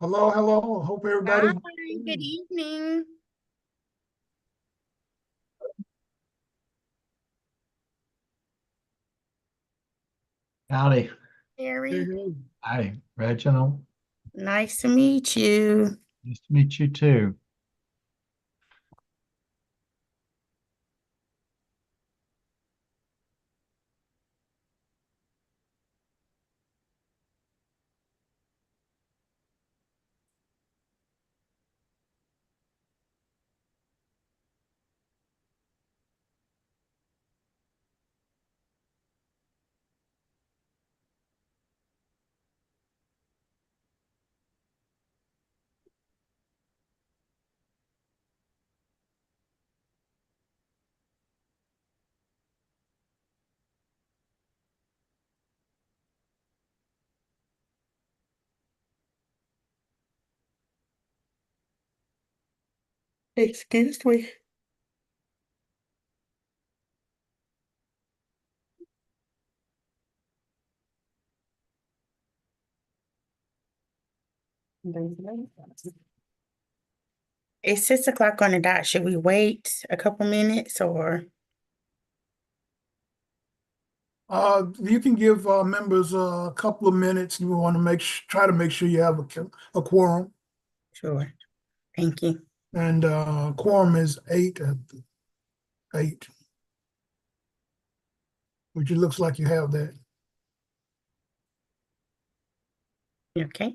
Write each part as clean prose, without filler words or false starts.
Hello, hello. Hope Hi, everybody's good evening. Howdy. Terry. Hi, Reginald. Nice to meet you. Nice to meet you too. Excuse me. It's 6 o'clock on the dot. Should we wait a couple minutes or? You can give members a couple of minutes. You want to try to make sure you have a quorum, Sure. Thank you. and quorum is eight, which it looks like you have that. Okay.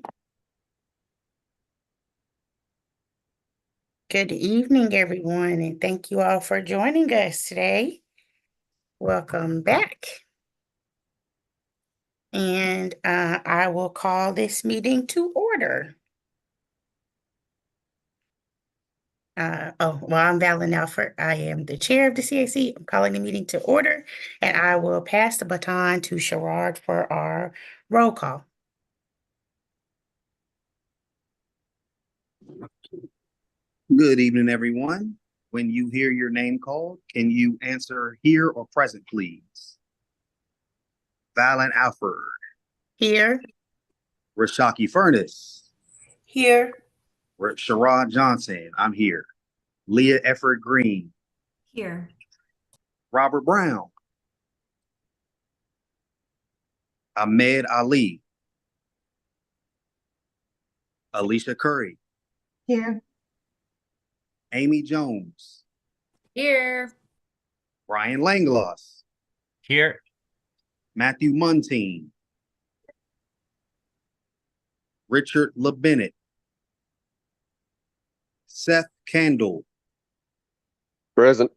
Good evening, everyone, and thank you all for joining us today. Welcome back. And I will call this meeting to order. I'm Valen Alford. I am the chair of the CAC. I'm calling the meeting to order, and I will pass the baton to Sherrod for our roll call. Good evening, everyone. When you hear your name called, can you answer here or present, please? Valen Alford. Here. Rashaki Furness. Here. Sherrod Johnson. I'm here. Leah Efford Green. Here. Robert Brown. Ahmed Ali. Alicia Curry. Here. Amy Jones. Here. Brian Langloss. Here. Matthew Muntean. Richard LeBennett. Seth Candle. Present.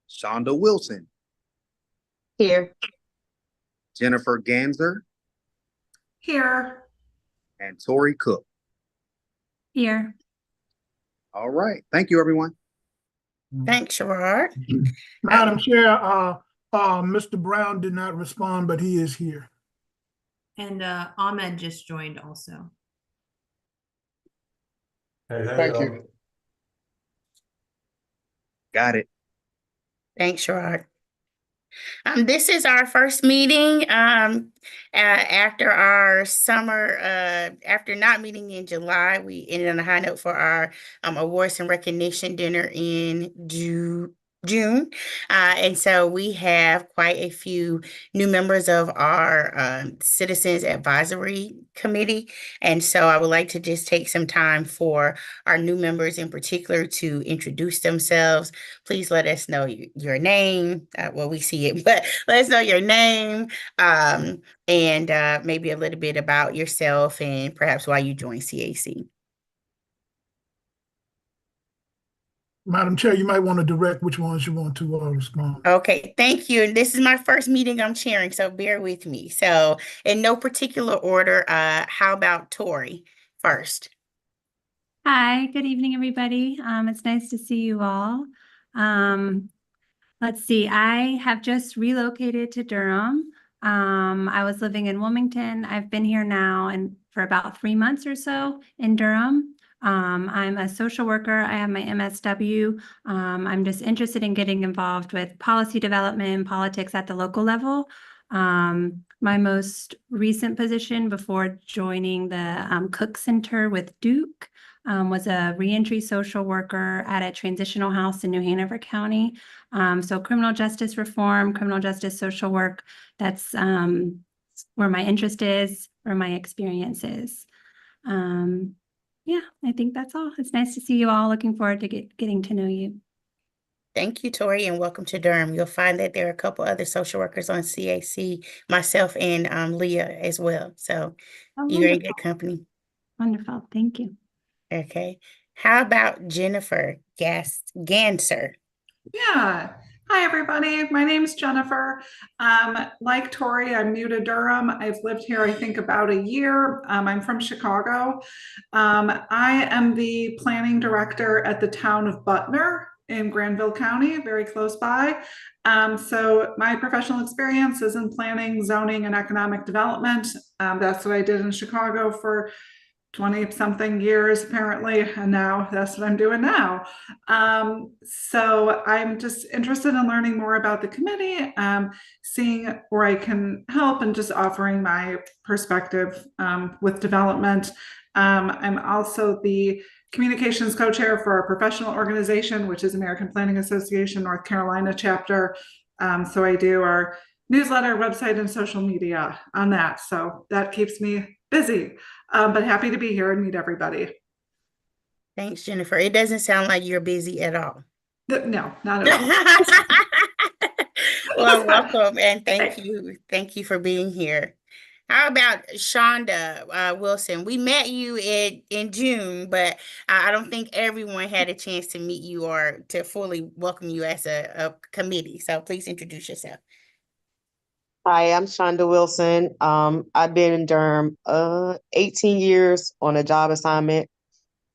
Shonda Wilson. Here. Jennifer Ganser. Here. And Tori Cook. Here. All right. Thank you, everyone. Thanks, Sherrod. Madam Chair, Mr. Brown did not respond, but he is here. And Ahmed just joined also. Thank you. Got it. Thanks, Sherrod. This is our first meeting after our summer, after not meeting in July. We ended on a high note for our awards and recognition dinner in June. And so we have quite a few new members of our Citizens Advisory Committee. And so I would like to just take some time for our new members in particular to introduce themselves. Please let us know your name. Well, we see it, but let us know your name and maybe a little bit about yourself and perhaps why you joined CAC. Madam Chair, you might want to direct which ones you want to respond. Okay, thank you. And this is my first meeting I'm chairing, so bear with me. So in no particular order, how about Tori first? Hi, good evening, everybody. It's nice to see you all. Let's see, I have just relocated to Durham. I was living in Wilmington. I've been here now and for about 3 months or so in Durham. I'm a social worker. I have my MSW. I'm just interested in getting involved with policy development and politics at the local level. My most recent position before joining the Cook Center with Duke was a reentry social worker at a transitional house in New Hanover County. So criminal justice reform, criminal justice social work, that's where my interest is, where my experience is. Yeah, I think that's all. It's nice to see you all. Looking forward to getting to know you. Thank you, Tori, and welcome to Durham. You'll find that there are a couple other social workers on CAC, myself and Leah as well. So Oh, you're in wonderful. good company. Wonderful. Thank you. Okay. How about Jennifer Ganser? Yeah. Hi, everybody. My name's Jennifer. Like Tori, I'm new to Durham. I've lived here, I think, about a year. I'm from Chicago. I am the planning director at the town of Butner in Granville County, very close by. So my professional experience is in planning, zoning, and economic development. That's what I did in Chicago for 20-something years, apparently, and now that's what I'm doing now. So I'm just interested in learning more about the committee, seeing where I can help, and just offering my perspective with development. I'm also the communications co-chair for our professional organization, which is American Planning Association North Carolina chapter. So I do our newsletter, website, and social media on that. So that keeps me busy. But happy to be here and meet everybody. Thanks, Jennifer. It doesn't sound like you're busy at all. No, not at all. Well, welcome and thank you. Thank you for being here. How about Shonda Wilson? We met you in June, but I don't think everyone had a chance to meet you or to fully welcome you as a committee. So please introduce yourself. Hi, I'm Shonda Wilson. I've been in Durham 18 years on a job assignment.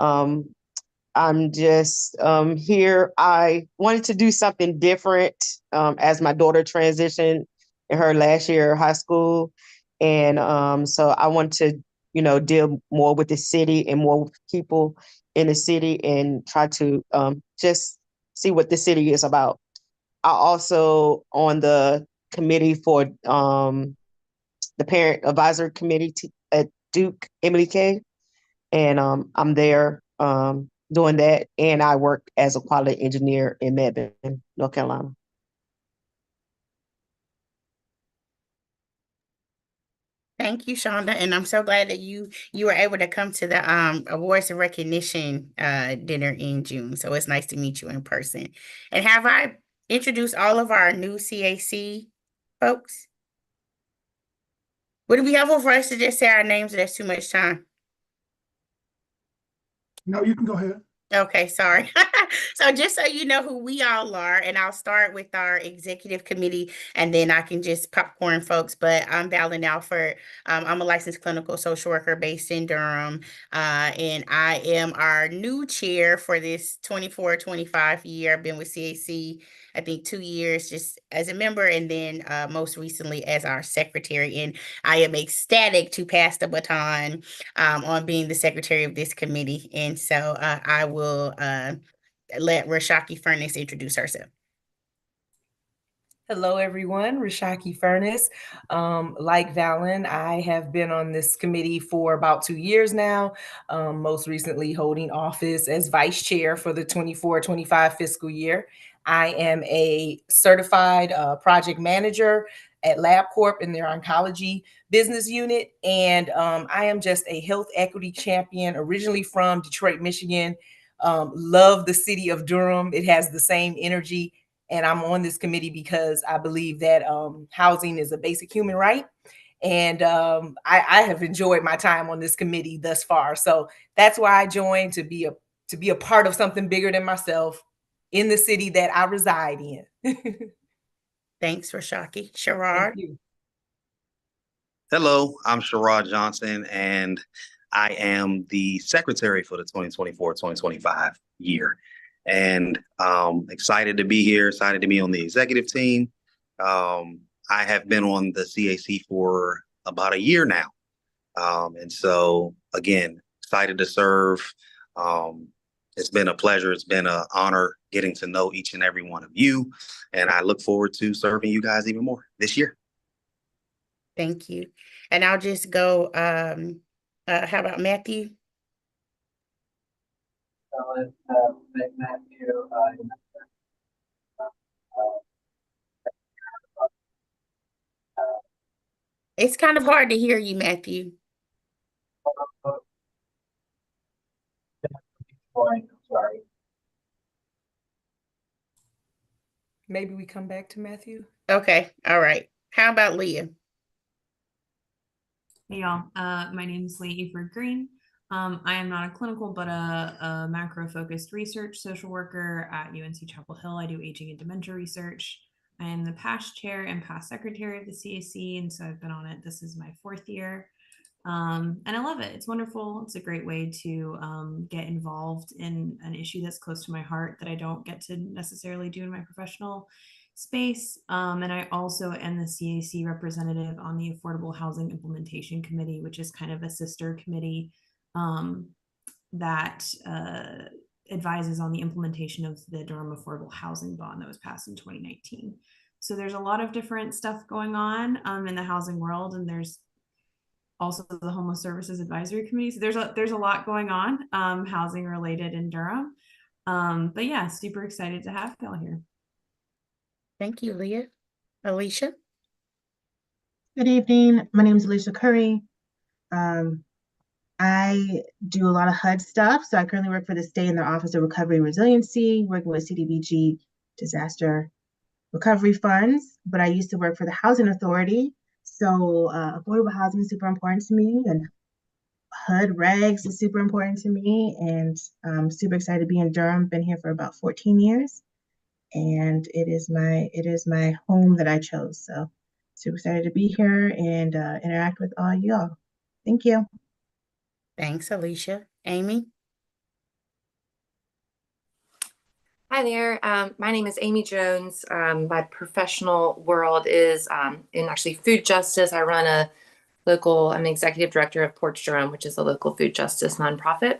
I'm just here. I wanted to do something different as my daughter transitioned in her last year of high school. And so I want to, deal more with the city and more with people in the city and try to just see what the city is about. I also on the committee for the parent advisory committee at Duke, Emily K. And I'm there doing that. And I work as a quality engineer in Mebane, North Carolina. Thank you, Shonda, and I'm so glad that you were able to come to the awards and recognition dinner in June. So it's nice to meet you in person. And have I introduced all of our new CAC folks? Would it be helpful for us to just say our names? Or there's too much time. No, you can go ahead. Okay, sorry. So just so you know who we all are, and I'll start with our executive committee, and then I can just popcorn folks. But I'm Valen Alford. I'm a licensed clinical social worker based in Durham, and I am our new chair for this 24-25 year. I've been with CAC, I think 2 years just as a member, and then most recently as our secretary. And I am ecstatic to pass the baton on being the secretary of this committee. And so I will let Rashaki Furness introduce herself. Hello, everyone. Rashaki Furness. Like Valen, I have been on this committee for about 2 years now, most recently holding office as vice chair for the 24-25 fiscal year. I am a certified project manager at LabCorp in their oncology business unit. And I am just a health equity champion, originally from Detroit, Michigan. Love the city of Durham. It has the same energy. And I'm on this committee because I believe that housing is a basic human right. And I have enjoyed my time on this committee thus far. So that's why I joined, to be a part of something bigger than myself in the city that I reside in. Thanks, Rashaki. Sherrod. Hello, I'm Sherrod Johnson, and I am the secretary for the 2024-2025 year. And excited to be here, excited to be on the executive team. I have been on the CAC for about a year now. And so, again, excited to serve. It's been a pleasure. It's been an honor getting to know each and every one of you. And I look forward to serving you guys even more this year. Thank you. And I'll just go, how about Matthew? It's kind of hard to hear you, Matthew. Sorry. Maybe we come back to Matthew. Okay, all right. How about Leah? Hey y'all, my name is Lee Efer Green. I am not a clinical, but a macro-focused research social worker at UNC Chapel Hill. I do aging and dementia research. I am the past chair and past secretary of the CAC, and so I've been on it. This is my 4th year. And I love it. It's wonderful. It's a great way to get involved in an issue that's close to my heart that I don't get to necessarily do in my professional space. And I also am the CAC representative on the Affordable Housing Implementation Committee, which is kind of a sister committee that advises on the implementation of the Durham Affordable Housing Bond that was passed in 2019. So there's a lot of different stuff going on in the housing world, and there's also the Homeless Services Advisory Committee. So there's a lot going on housing related in Durham. But yeah, super excited to have y'all here. Thank you, Leah. Alicia? Good evening. My name is Alicia Curry. I do a lot of HUD stuff. So I currently work for the state in the Office of Recovery and Resiliency, working with CDBG disaster recovery funds. But I used to work for the Housing Authority. So affordable housing is super important to me, and HUD regs is super important to me. And I'm super excited to be in Durham. Been here for about 14 years. And it is my home that I chose. So super excited to be here and interact with all y'all. Thank you. Thanks, Alicia. Amy? Hi there. My name is Amy Jones. My professional world is in actually food justice. I run I'm the executive director of Porch Durham, which is a local food justice nonprofit.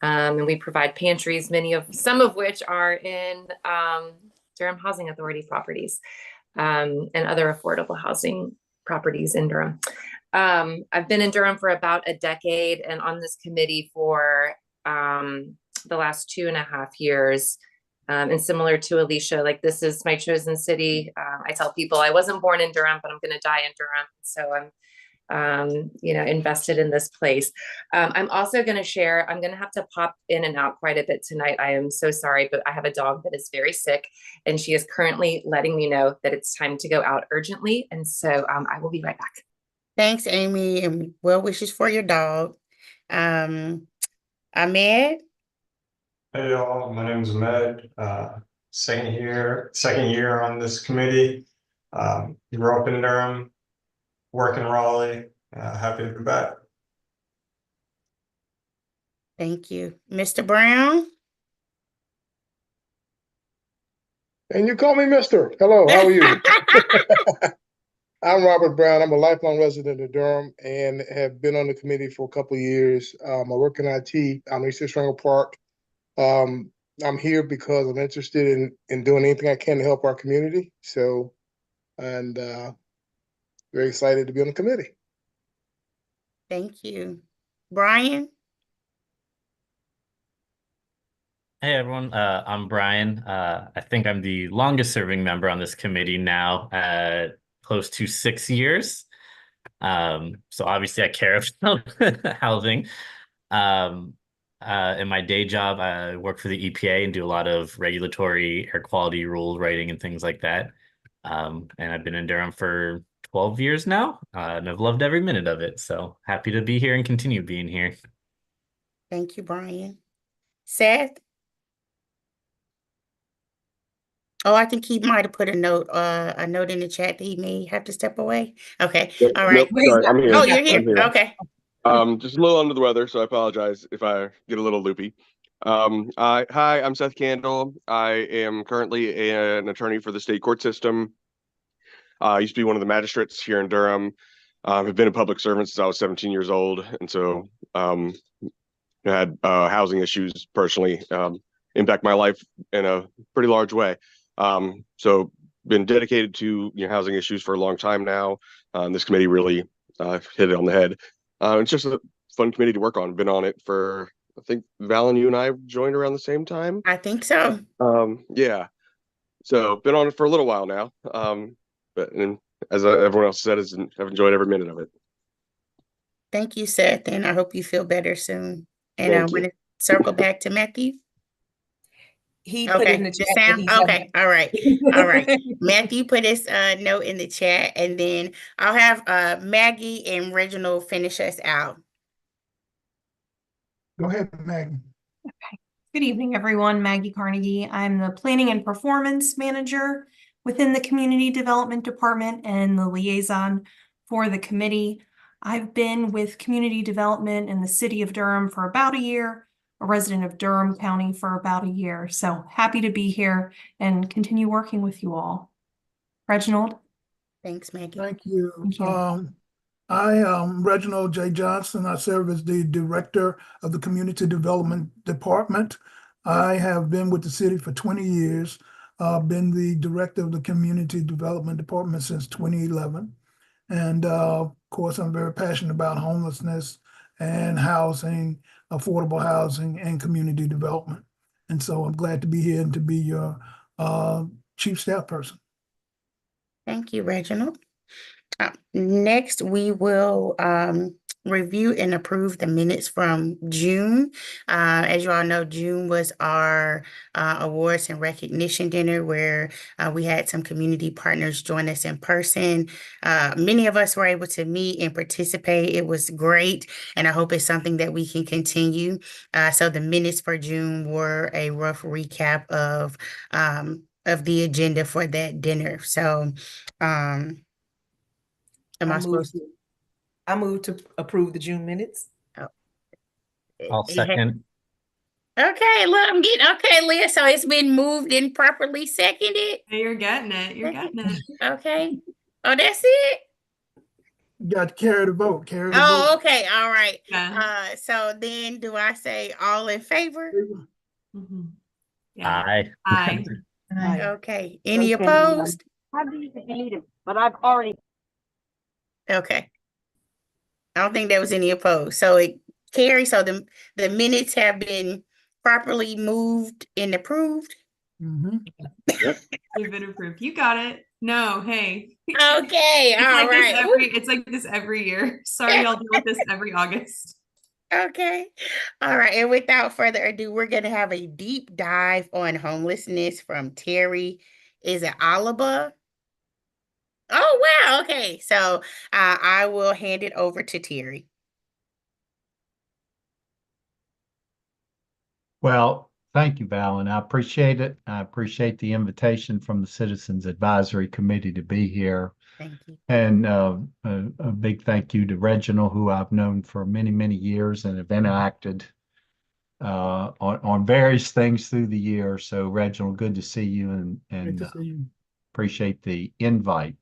And we provide pantries, some of which are in Durham Housing Authority properties and other affordable housing properties in Durham. I've been in Durham for about a decade and on this committee for the last 2.5 years. And similar to Alicia, like this is my chosen city. I tell people I wasn't born in Durham, but I'm going to die in Durham. So I'm invested in this place. I'm also going to share, I'm going to have to pop in and out quite a bit tonight. I am so sorry, but I have a dog that is very sick and she is currently letting me know that it's time to go out urgently. And so I will be right back. Thanks, Amy, and well wishes for your dog. Ahmed? Hey y'all, my name is Ahmed. Second year on this committee. Grew up in Durham, work in Raleigh. Happy to be back. Thank you. Mr. Brown? And you call me Mr. Hello, how are you? I'm Robert Brown. I'm a lifelong resident of Durham and have been on the committee for a couple of years. I work in IT. I'm East Stringer Park. I'm here because I'm interested in doing anything I can to help our community. So, and very excited to be on the committee. Thank you. Brian? Hey everyone, I'm Brian. I think I'm the longest serving member on this committee now, close to 6 years. So obviously I care about housing. In my day job, I work for the EPA and do a lot of regulatory air quality rule writing and things like that. And I've been in Durham for 12 years now, and I've loved every minute of it. So happy to be here and continue being here. Thank you, Brian. Seth? Oh, I think he might have put a note in the chat that he may have to step away. Okay, all right. Nope, sorry, I'm here. Oh, you're here. I'm here. Okay. Just a little under the weather, so I apologize if I get a little loopy. Hi, I'm Seth Candle. I am currently an attorney for the state court system. I used to be one of the magistrates here in Durham. I've been a public servant since I was 17 years old, and so had housing issues personally impact my life in a pretty large way. So been dedicated to housing issues for a long time now. This committee really hit it on the head. It's just a fun committee to work on. Been on it for, I think, Valen, you and I joined around the same time. I think so. Yeah. So been on it for a little while now. But and as everyone else said, I've enjoyed every minute of it. Thank you, Seth, and I hope you feel better soon. And I Thank want you. to circle back to Matthew. He put in the The chat that sound. he's having- Okay, all right, all right. Matthew put his note in the chat, and then I'll have Maggie and Reginald finish us out. Go ahead, Maggie. Good evening, everyone. Maggie Carnegie. I'm the Planning and Performance Manager within the Community Development Department and the liaison for the committee. I've been with Community Development in the city of Durham for about a year, a resident of Durham County for about a year. So happy to be here and continue working with you all. Reginald? Thanks, Maggie. Thank you. Thank you. I am Reginald J. Johnson. I serve as the Director of the Community Development Department. I have been with the city for 20 years, been the Director of the Community Development Department since 2011. And of course, I'm very passionate about homelessness and housing, affordable housing, and community development. And so I'm glad to be here and to be your chief staff person. Thank you, Reginald. Next, we will review and approve the minutes from June. As you all know, June was our awards and recognition dinner where we had some community partners join us in person. Many of us were able to meet and participate. It was great, and I hope it's something that we can continue. So the minutes for June were a rough recap of the agenda for that dinner. So I move to approve the June minutes. I'll second. Okay, look, I'm getting okay, Leah. So it's been moved and properly seconded. You're getting it. You're getting it. Okay. Oh, that's it. You got to carry the vote. Carry the Oh, vote. okay. All right. Yeah. So then do I say all in favor? Mhm. Aye. Aye. Okay. Any opposed? I didn't need it, but I've already. Okay. I don't think there was any opposed. So it carries. So the minutes have been properly moved and approved. Mm-hmm. You've been approved. You got it. No, hey. Okay. All right. It's like this every year. Sorry, I'll deal with this every August. Okay. All right. And without further ado, we're going to have a deep dive on homelessness from Terry. Is it Alaba? Oh, wow. Okay. So I will hand it over to Terry. Well, thank you, Valen. I appreciate it. I appreciate the invitation from the Citizens Advisory Committee to be here. Thank you. And a big thank you to Reginald, who I've known for many, many years and have interacted on various things through the year. So, Reginald, good to see you and Good to see you. appreciate the invite.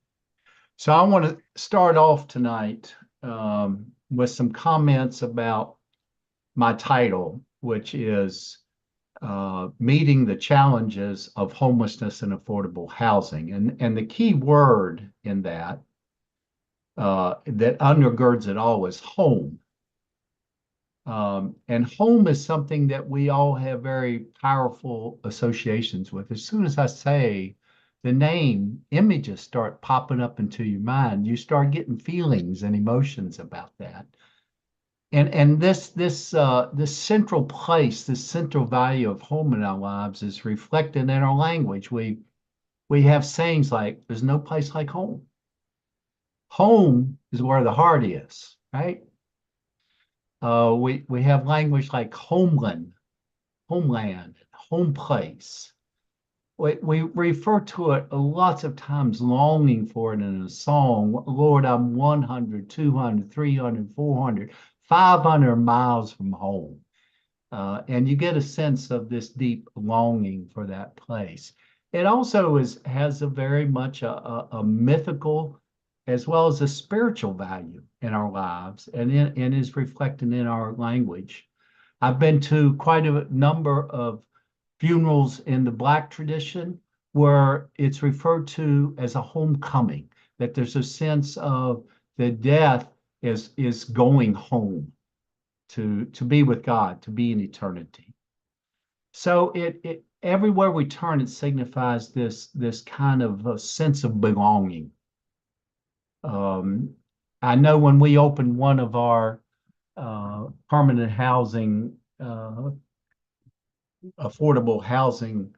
So I want to start off tonight with some comments about my title, which is meeting the challenges of homelessness and affordable housing. And the key word in that that undergirds it all is home. And home is something that we all have very powerful associations with. As soon as I say the name, images start popping up into your mind. You start getting feelings and emotions about that. And this central place, this central value of home in our lives is reflected in our language. We have sayings like, there's no place like home. Home is where the heart is, right? We have language like homeland, home place. We refer to it lots of times, longing for it in a song. Lord, I'm 100, 200, 300, 400, 500 miles from home. And you get a sense of this deep longing for that place. It also has a very much a mythical as well as a spiritual value in our lives and is reflected in our language. I've been to quite a number of funerals in the Black tradition where it's referred to as a homecoming, that there's a sense of the death is going home to be with God, to be in eternity. So it everywhere we turn, it signifies this kind of a sense of belonging. I know when we opened one of our permanent housing, affordable housing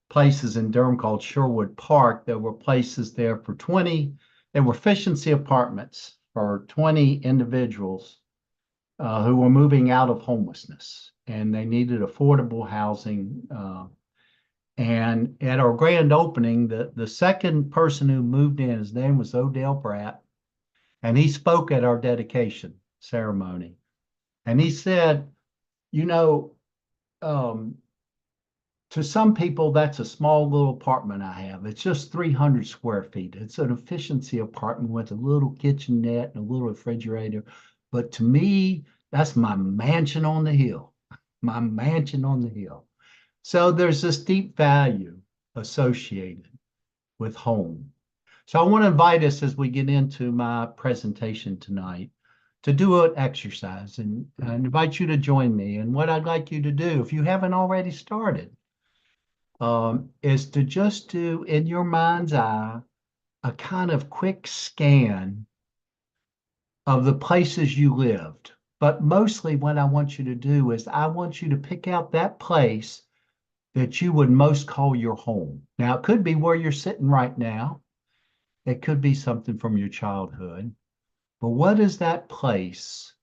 places in Durham called Sherwood Park, there were places there for 20, there were efficiency apartments for 20 individuals who were moving out of homelessness, and they needed affordable housing. And at our grand opening, the second person who moved in, his name was Odell Pratt, and he spoke at our dedication ceremony. And he said, you know, to some people, that's a small little apartment I have. It's just 300 square feet. It's an efficiency apartment with a little kitchenette and a little refrigerator. But to me, that's my mansion on the hill, my mansion on the hill. So there's this deep value associated with home. So I want to invite us as we get into my presentation tonight to do an exercise, and I invite you to join me. And what I'd like you to do, if you haven't already started, is to just do in your mind's eye a kind of quick scan of the places you lived. But mostly what I want you to do is I want you to pick out that place that you would most call your home. Now, it could be where you're sitting right now. It could be something from your childhood. But what is that place?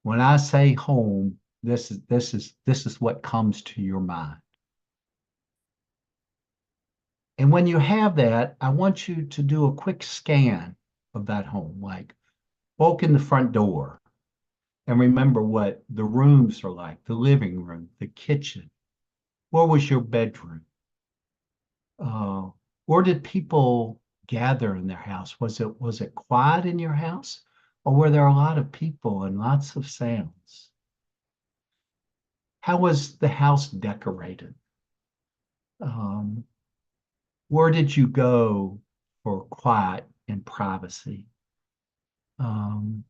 When I say home, this is what comes to your mind. And when you have that, I want you to do a quick scan of that home, like walk in the front door and remember what the rooms are like, the living room, the kitchen. Where was your bedroom? Where did people gather in their house? Was it quiet in your house? Or were there a lot of people and lots of sounds? How was the house decorated? Where did you go for quiet and privacy? And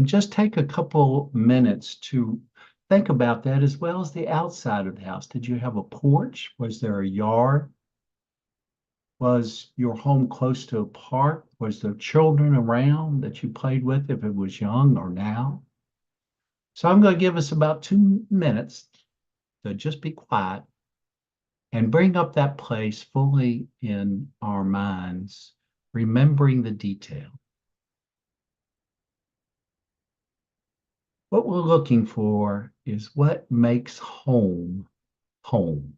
just take a couple minutes to think about that, as well as the outside of the house. Did you have a porch? Was there a yard? Was your home close to a park? Was there children around that you played with, if it was young or now? So I'm going to give us about 2 minutes to just be quiet and bring up that place fully in our minds, remembering the detail. What we're looking for is what makes home home.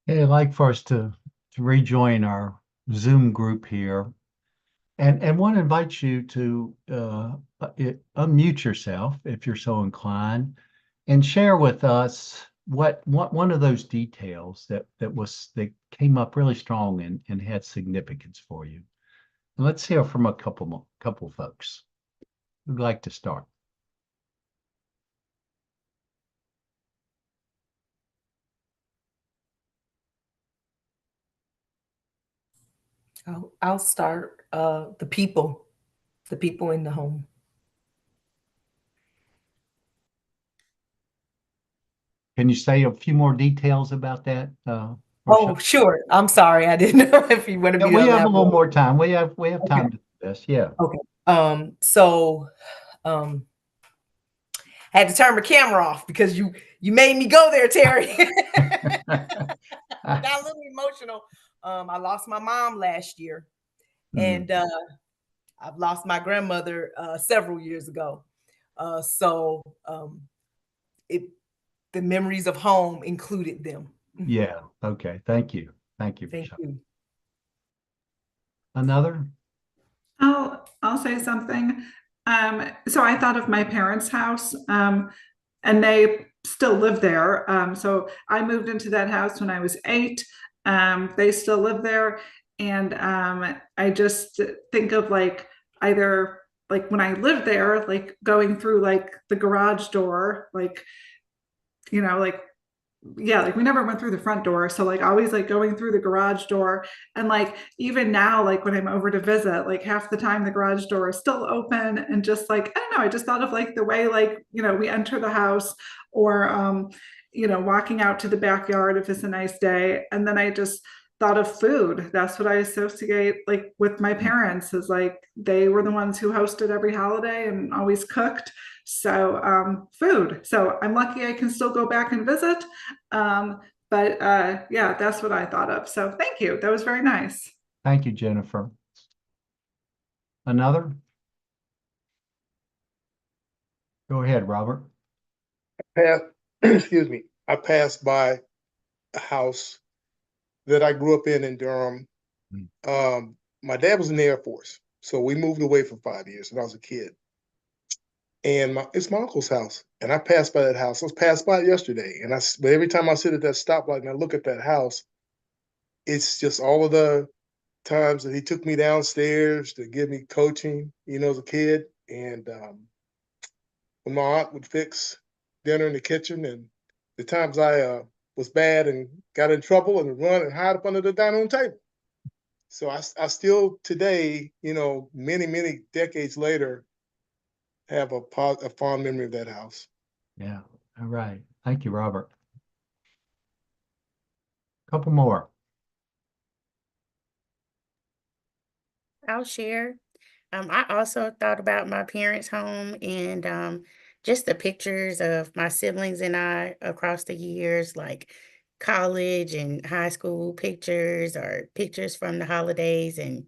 Hey, I'd like for us to rejoin our Zoom group here. And want to invite you to unmute yourself if you're so inclined and share with us what one of those details that came up really strong and had significance for you. And let's hear from a couple folks who'd like to start. I'll start. The people in the home. Can you say a few more details about that? Oh, sure. I'm sorry. I didn't know if you wanted me to we have a little elaborate. more time. We have time Okay. to do this. Yeah. Okay. So, I had to turn my camera off because you made me go there, Terry. I got a little emotional. I lost my mom last year, and I've lost my grandmother several years ago. So the memories of home included them. Yeah. Okay. Thank you. Thank you. Thank you. Another? I'll say something. So I thought of my parents' house, and they still live there. So I moved into that house when I was 8. They still live there. And I just think of like either like when I lived there, like going through like the garage door, like, you know, like, yeah, like we never went through the front door. So like always like going through the garage door. And like even now, like when I'm over to visit, like half the time the garage door is still open. And just like, I don't know, I just thought of like the way like, you know, we enter the house or you know, walking out to the backyard if it's a nice day. And then I just thought of food. That's what I associate like with my parents, is like they were the ones who hosted every holiday and always cooked. So food. So I'm lucky I can still go back and visit. But yeah, that's what I thought of. So thank you. That was very nice. Thank you, Jennifer. Another? Go ahead, Robert. Excuse me. I passed by a house that I grew up in Durham. My dad was in the Air Force, so we moved away for 5 years when I was a kid. And it's my uncle's house, and I passed by that house. I passed by it yesterday, but every time I sit at that stoplight and I look at that house, it's just all of the times that he took me downstairs to give me coaching, you know, as a kid. And when my aunt would fix dinner in the kitchen, and the times I was bad and got in trouble and run and hide up under the dining room table. So I still today, you know, many decades later, have a fond memory of that house. Yeah. All right. Thank you, Robert. Couple more. I'll share. I also thought about my parents' home and just the pictures of my siblings and I across the years, like college and high school pictures or pictures from the holidays. And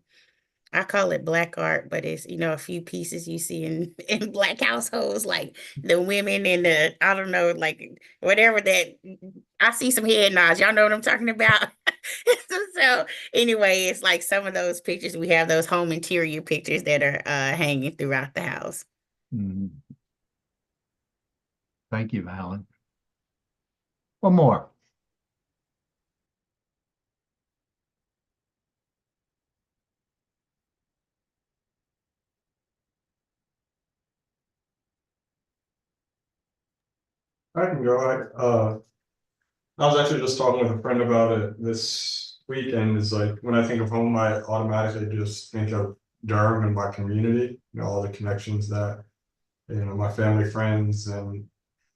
I call it black art, but it's, you know, a few pieces you see in black households, like the women and the, I don't know, like whatever that, I see some head nods. Y'all know what I'm talking about? So anyway, it's like some of those pictures, we have those home interior pictures that are hanging throughout the house. Thank you, Alan. One more. I can go. I was actually just talking with a friend about it this weekend. Is like when I think of home, I automatically just think of Durham and my community, you know, all the connections that, you know, my family, friends, and,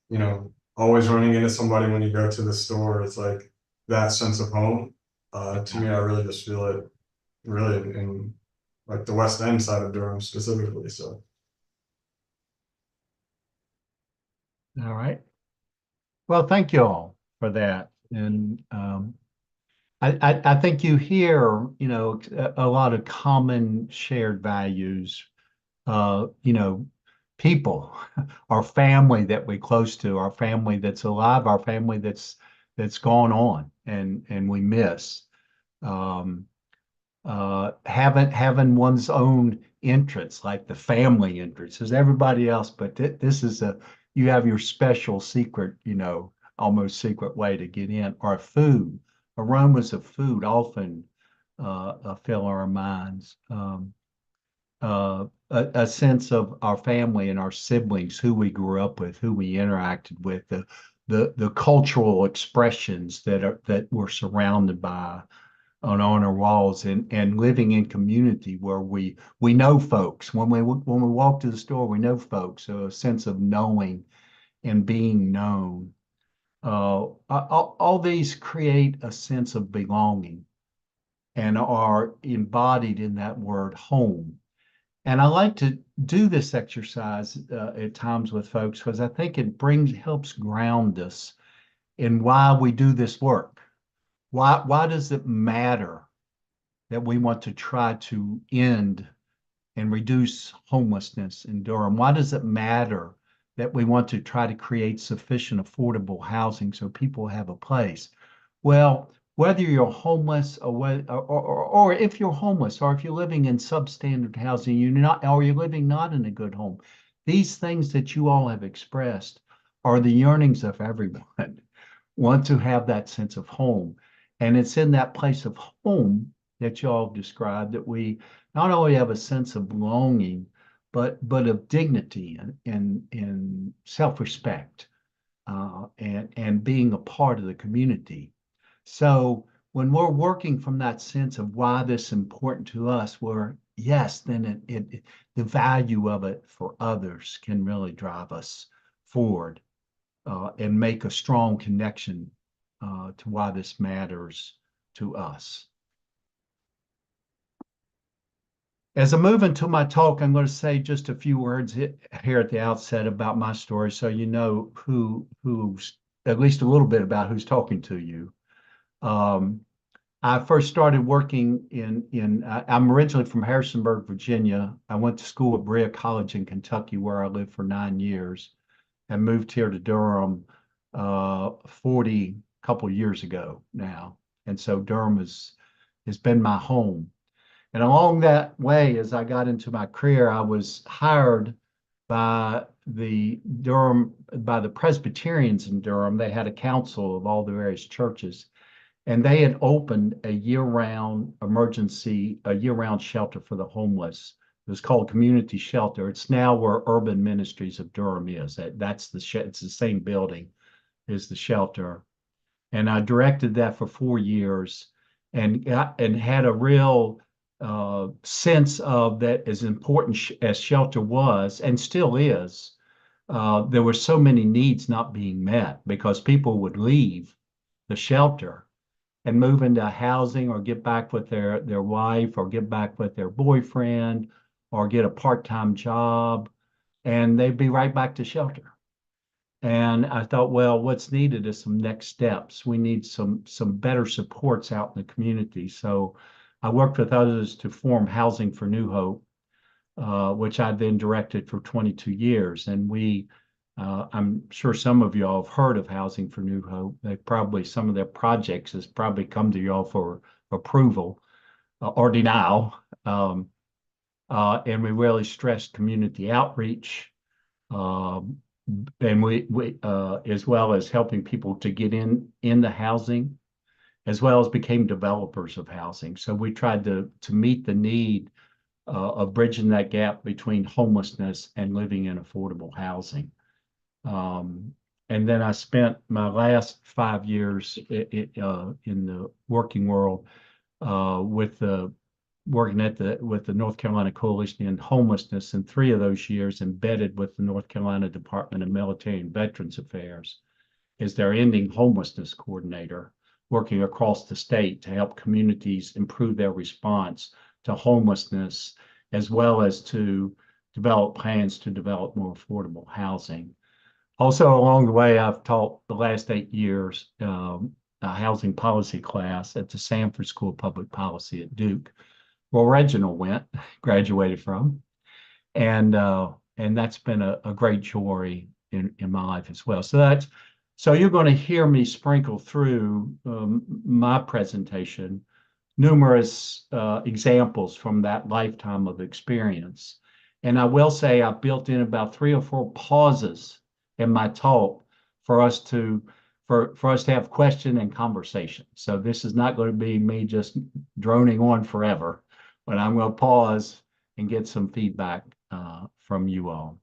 you know, always running into somebody when you go to the store. It's like that sense of home. To me, I really just feel it really in like the West End side of Durham specifically. So. All right. Well, thank you all for that. And I think you hear, you know, a lot of common shared values, you know, people, our family that we're close to, our family that's alive, our family that's gone on and we miss. having one's own entrance, like the family entrance, as everybody else, but this is you have your special secret, almost secret way to get in, or food. Aromas of food often fill our minds. A sense of our family and our siblings, who we grew up with, who we interacted with, the cultural expressions that we're surrounded by on our walls, and living in community where we know folks. When we walk to the store, we know folks. So a sense of knowing and being known. All these create a sense of belonging and are embodied in that word home. And I like to do this exercise at times with folks because I think it helps ground us in why we do this work. Why does it matter that we want to try to end and reduce homelessness in Durham? Why does it matter that we want to try to create sufficient affordable housing so people have a place? Well, whether you're homeless or if you're homeless, or if you're living in substandard housing, or you're living not in a good home, these things that you all have expressed are the yearnings of everyone. Want to have that sense of home. And it's in that place of home that you all described that we not only have a sense of belonging, but of dignity and self-respect and being a part of the community. So when we're working from that sense of why this is important to us, then the value of it for others can really drive us forward and make a strong connection to why this matters to us. As I move into my talk, I'm going to say just a few words here at the outset about my story, so you know who's at least a little bit about who's talking to you. I first started working I'm originally from Harrisonburg, Virginia. I went to school at Berea College in Kentucky, where I lived for 9 years, and moved here to Durham 40 couple years ago now. And so Durham has been my home. And along that way, as I got into my career, I was hired by the Presbyterians in Durham. They had a council of all the various churches, and they had opened a year-round shelter for the homeless. It was called Community Shelter. It's now where Urban Ministries of Durham is. It's the same building as the shelter. And I directed that for 4 years and had a real sense of that, as important as shelter was and still is, there were so many needs not being met because people would leave the shelter and move into housing or get back with their wife or get back with their boyfriend or get a part-time job, and they'd be right back to shelter. And I thought, well, what's needed is some next steps. We need some better supports out in the community. So I worked with others to form Housing for New Hope, which I then directed for 22 years. And I'm sure some of y'all have heard of Housing for New Hope. Some of their projects has probably come to y'all for approval or denial. And we really stressed community outreach, and we as well as helping people to get into housing, as well as became developers of housing. So we tried to meet the need of bridging that gap between homelessness and living in affordable housing. And then I spent my last 5 years in the working world working with the North Carolina Coalition in Homelessness, and 3 of those years embedded with the North Carolina Department of Military and Veterans Affairs as their ending homelessness coordinator, working across the state to help communities improve their response to homelessness, as well as to develop plans to develop more affordable housing. Also, along the way, I've taught the last 8 years a housing policy class at the Sanford School of Public Policy at Duke, where Reginald graduated from. And that's been a great joy in my life as well. So you're going to hear me sprinkle through my presentation numerous examples from that lifetime of experience. And I will say I built in about 3 or 4 pauses in my talk for us to have question and conversation. So this is not going to be me just droning on forever, but I'm going to pause and get some feedback from you all.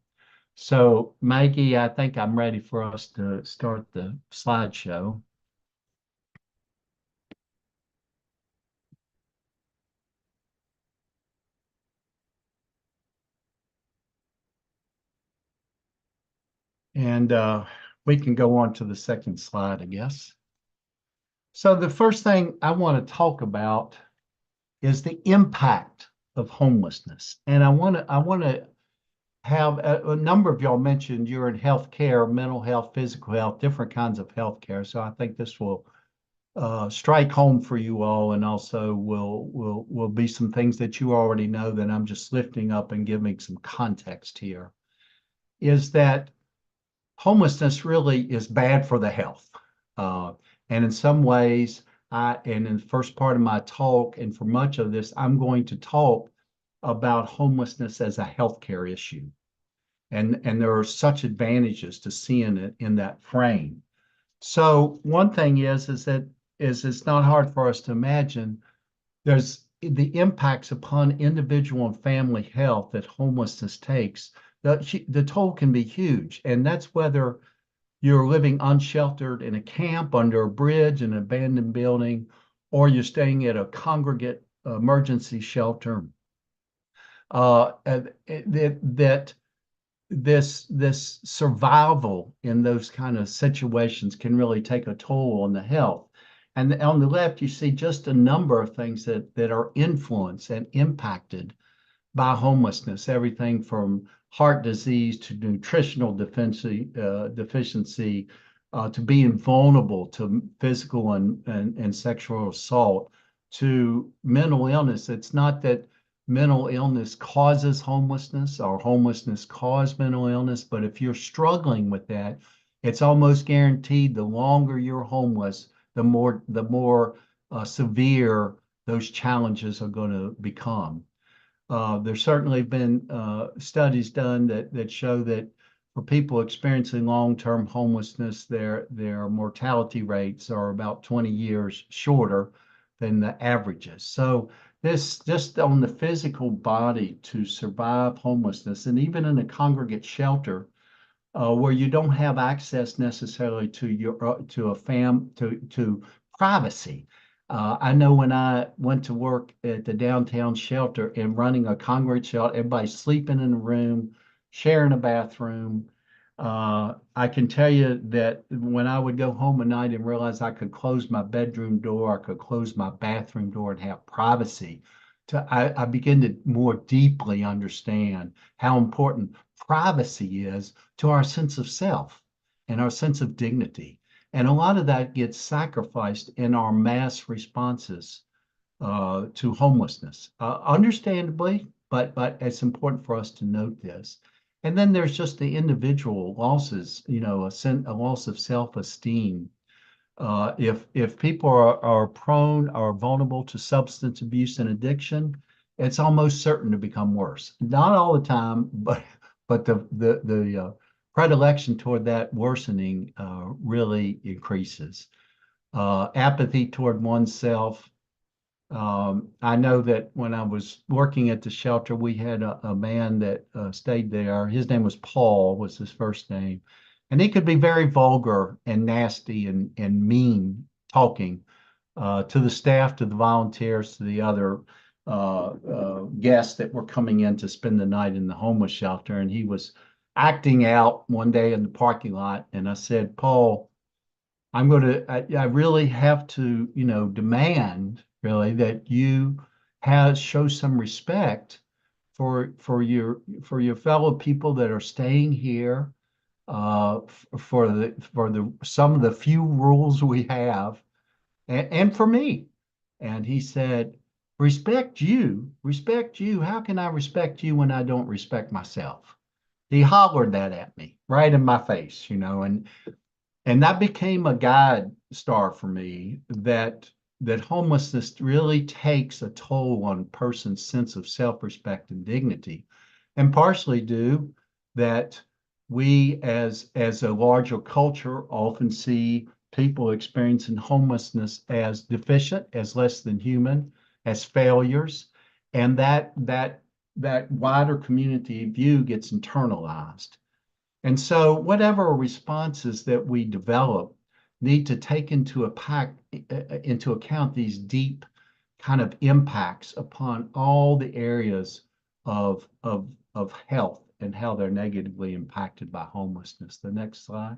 So Maggie, I think I'm ready for us to start the slideshow. And we can go on to the second slide, I guess. So the first thing I want to talk about is the impact of homelessness. And I want to have a number of y'all mentioned you're in healthcare, mental health, physical health, different kinds of healthcare. So I think this will strike home for you all, and also will be some things that you already know that I'm just lifting up and giving some context here. Is that homelessness really is bad for the health. And in some ways, and in the first part of my talk, and for much of this, I'm going to talk about homelessness as a healthcare issue. And there are such advantages to seeing it in that frame. So one thing is that it's not hard for us to imagine there's the impacts upon individual and family health that homelessness takes. The toll can be huge, and that's whether you're living unsheltered in a camp, under a bridge, in an abandoned building, or you're staying at a congregate emergency shelter. This survival in those kind of situations can really take a toll on the health. And on the left, you see just a number of things that are influenced and impacted by homelessness, everything from heart disease to nutritional deficiency, to being vulnerable to physical and sexual assault, to mental illness. It's not that mental illness causes homelessness or homelessness causes mental illness, but if you're struggling with that, it's almost guaranteed the longer you're homeless, the more severe those challenges are going to become. There's certainly been studies done that show that for people experiencing long-term homelessness, their mortality rates are about 20 years shorter than the averages. So this just on the physical body to survive homelessness, and even in a congregate shelter, where you don't have access necessarily to privacy. I know when I went to work at the downtown shelter and running a congregate shelter, everybody's sleeping in a room, sharing a bathroom. I can tell you that when I would go home at night and realize I could close my bedroom door, I could close my bathroom door and have privacy, I begin to more deeply understand how important privacy is to our sense of self and our sense of dignity. And a lot of that gets sacrificed in our mass responses to homelessness, understandably, but it's important for us to note this. And then there's just the individual losses, a loss of self-esteem. If people are prone or vulnerable to substance abuse and addiction, it's almost certain to become worse. Not all the time, but the predilection toward that worsening really increases. Apathy toward oneself. I know that when I was working at the shelter, we had a man that stayed there. His name was Paul, was his first name. And he could be very vulgar and nasty and mean talking to the staff, to the volunteers, to the other guests that were coming in to spend the night in the homeless shelter. And he was acting out one day in the parking lot. And I said, Paul, I really have to, demand really that you show some respect for your fellow people that are staying here, for some of the few rules we have, and for me. And he said, respect you. How can I respect you when I don't respect myself? He hollered that at me right in my face, and that became a guide star for me, that that homelessness really takes a toll on a person's sense of self-respect and dignity, and partially due that we as a larger culture often see people experiencing homelessness as deficient, as less than human, as failures, and that wider community view gets internalized. And so whatever responses that we develop need to take into account these deep kind of impacts upon all the areas of health and how they're negatively impacted by homelessness. The next slide.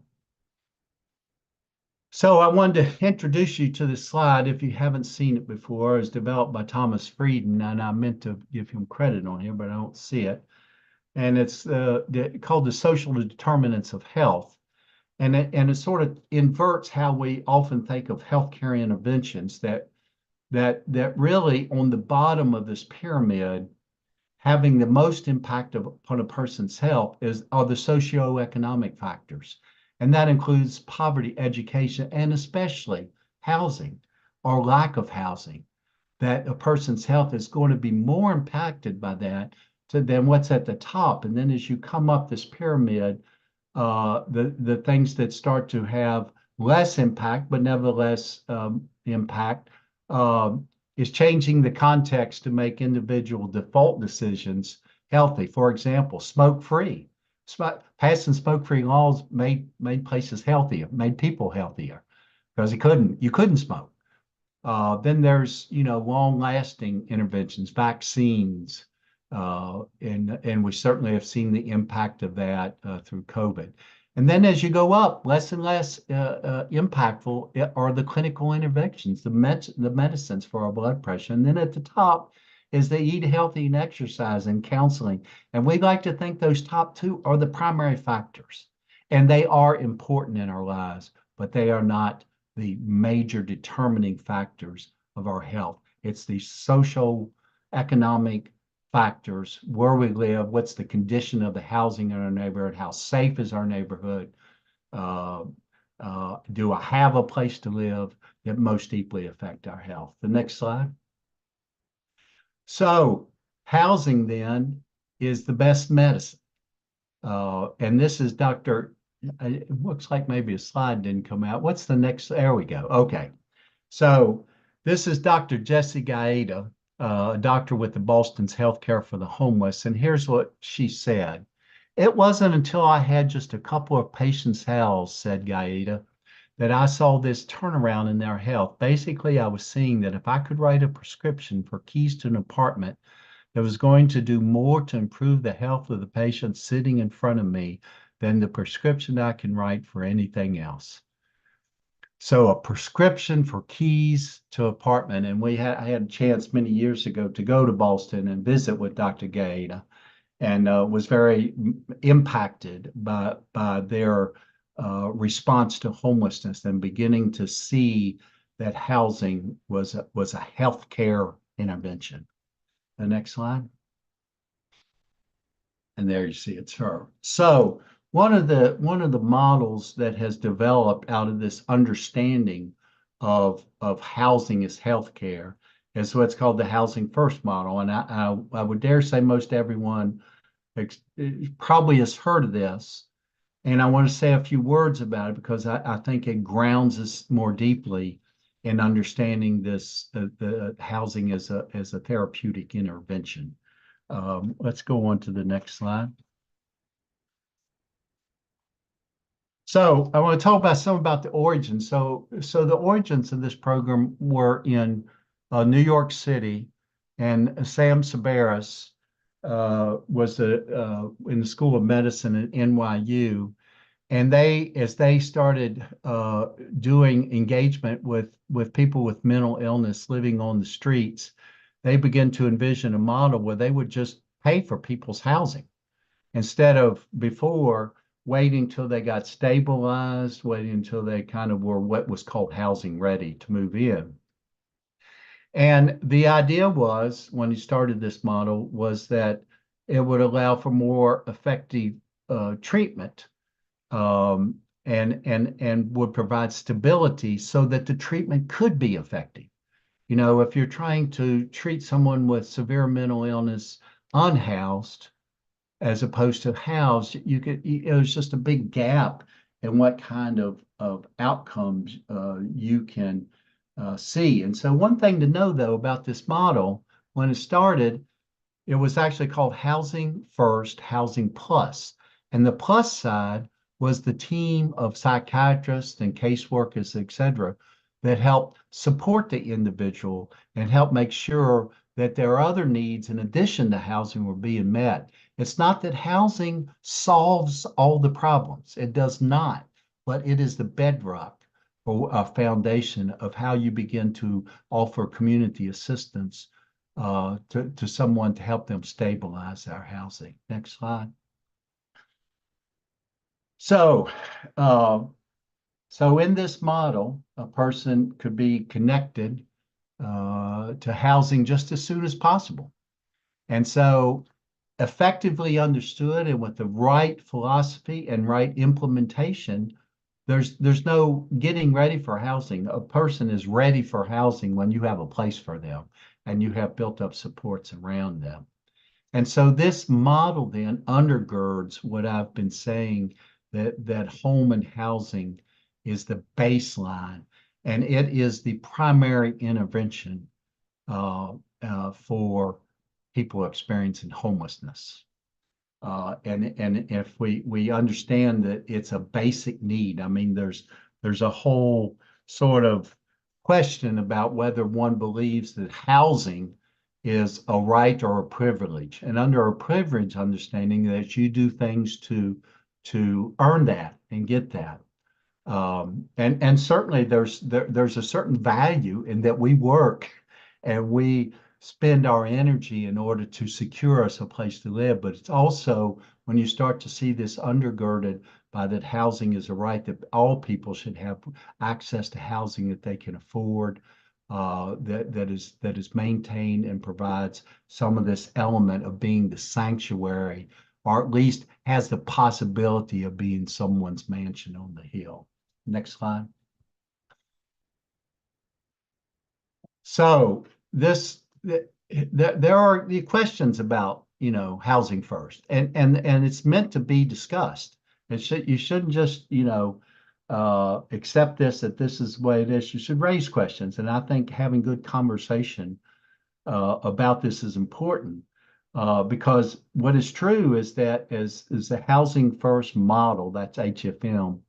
So I wanted to introduce you to this slide. If you haven't seen it before, it was developed by Thomas Frieden, and I meant to give him credit on here, but I don't see it. And it's called The Social Determinants of Health. And it sort of inverts how we often think of healthcare interventions that really on the bottom of this pyramid, having the most impact upon a person's health are the socioeconomic factors. And that includes poverty, education, and especially housing or lack of housing, that a person's health is going to be more impacted by that than what's at the top. And then as you come up this pyramid, the things that start to have less impact, but nevertheless impact, is changing the context to make individual default decisions healthy. For example, smoke-free. Passing smoke-free laws made places healthier, made people healthier, because you couldn't smoke. Then there's long-lasting interventions, vaccines, and we certainly have seen the impact of that through COVID. And then as you go up, less and less impactful are the clinical interventions, the medicines for our blood pressure. And then at the top is the eat healthy and exercise and counseling. And we like to think those top two are the primary factors. And they are important in our lives, but they are not the major determining factors of our health. It's the social, economic factors, where we live, what's the condition of the housing in our neighborhood, how safe is our neighborhood, do I have a place to live, that most deeply affect our health. The next slide. So housing then is the best medicine. And this is Dr. It looks like maybe a slide didn't come out. What's the next? There we go. Okay. So this is Dr. Jessie Gaeta, a doctor with the Boston's Healthcare for the Homeless. And here's what she said. It wasn't until I had just a couple of patients' housed, said Gaeta, that I saw this turnaround in their health. Basically, I was seeing that if I could write a prescription for keys to an apartment that was going to do more to improve the health of the patient sitting in front of me than the prescription I can write for anything else. So a prescription for keys to apartment. And I had a chance many years ago to go to Boston and visit with Dr. Gaeta, and was very impacted by their response to homelessness and beginning to see that housing was a healthcare intervention. The next slide. And there you see it's her. So one of the models that has developed out of this understanding of housing as healthcare is what's called the Housing First model. And I would dare say most everyone probably has heard of this. And I want to say a few words about it because I think it grounds us more deeply in understanding this, the housing as a therapeutic intervention. Let's go on to the next slide. So I want to talk about some about the origins. So the origins of this program were in New York City, and Sam Sabaris was in the School of Medicine at NYU, and as they started doing engagement with people with mental illness living on the streets, they began to envision a model where they would just pay for people's housing instead of before waiting till they got stabilized, waiting until they kind of were what was called housing ready to move in. And the idea was, when he started this model, was that it would allow for more effective treatment and would provide stability so that the treatment could be effective. You know, if you're trying to treat someone with severe mental illness unhoused as opposed to housed, there's just a big gap in what kind of outcomes you can see. And so one thing to know, though, about this model, when it started, it was actually called Housing First, Housing Plus. And the plus side was the team of psychiatrists and caseworkers, et cetera, that helped support the individual and help make sure that their other needs in addition to housing were being met. It's not that housing solves all the problems. It does not, but it is the bedrock or a foundation of how you begin to offer community assistance to someone to help them stabilize our housing. Next slide. So in this model, a person could be connected to housing just as soon as possible. And so effectively understood and with the right philosophy and right implementation, there's no getting ready for housing. A person is ready for housing when you have a place for them and you have built up supports around them. And so this model then undergirds what I've been saying, that home and housing is the baseline, and it is the primary intervention for people experiencing homelessness. And if we understand that it's a basic need, I mean, there's a whole sort of question about whether one believes that housing is a right or a privilege. And under a privilege understanding that you do things to earn that and get that. And certainly there's a certain value in that we work and we spend our energy in order to secure us a place to live. But it's also when you start to see this undergirded by that housing is a right, that all people should have access to housing that they can afford, that is maintained and provides some of this element of being the sanctuary, or at least has the possibility of being someone's mansion on the hill. Next slide. So there are the questions about, housing first, and it's meant to be discussed. You shouldn't just, accept that this is the way it is. You should raise questions, and I think having good conversation about this is important. Because what is true is that as the housing first model, that's HFM,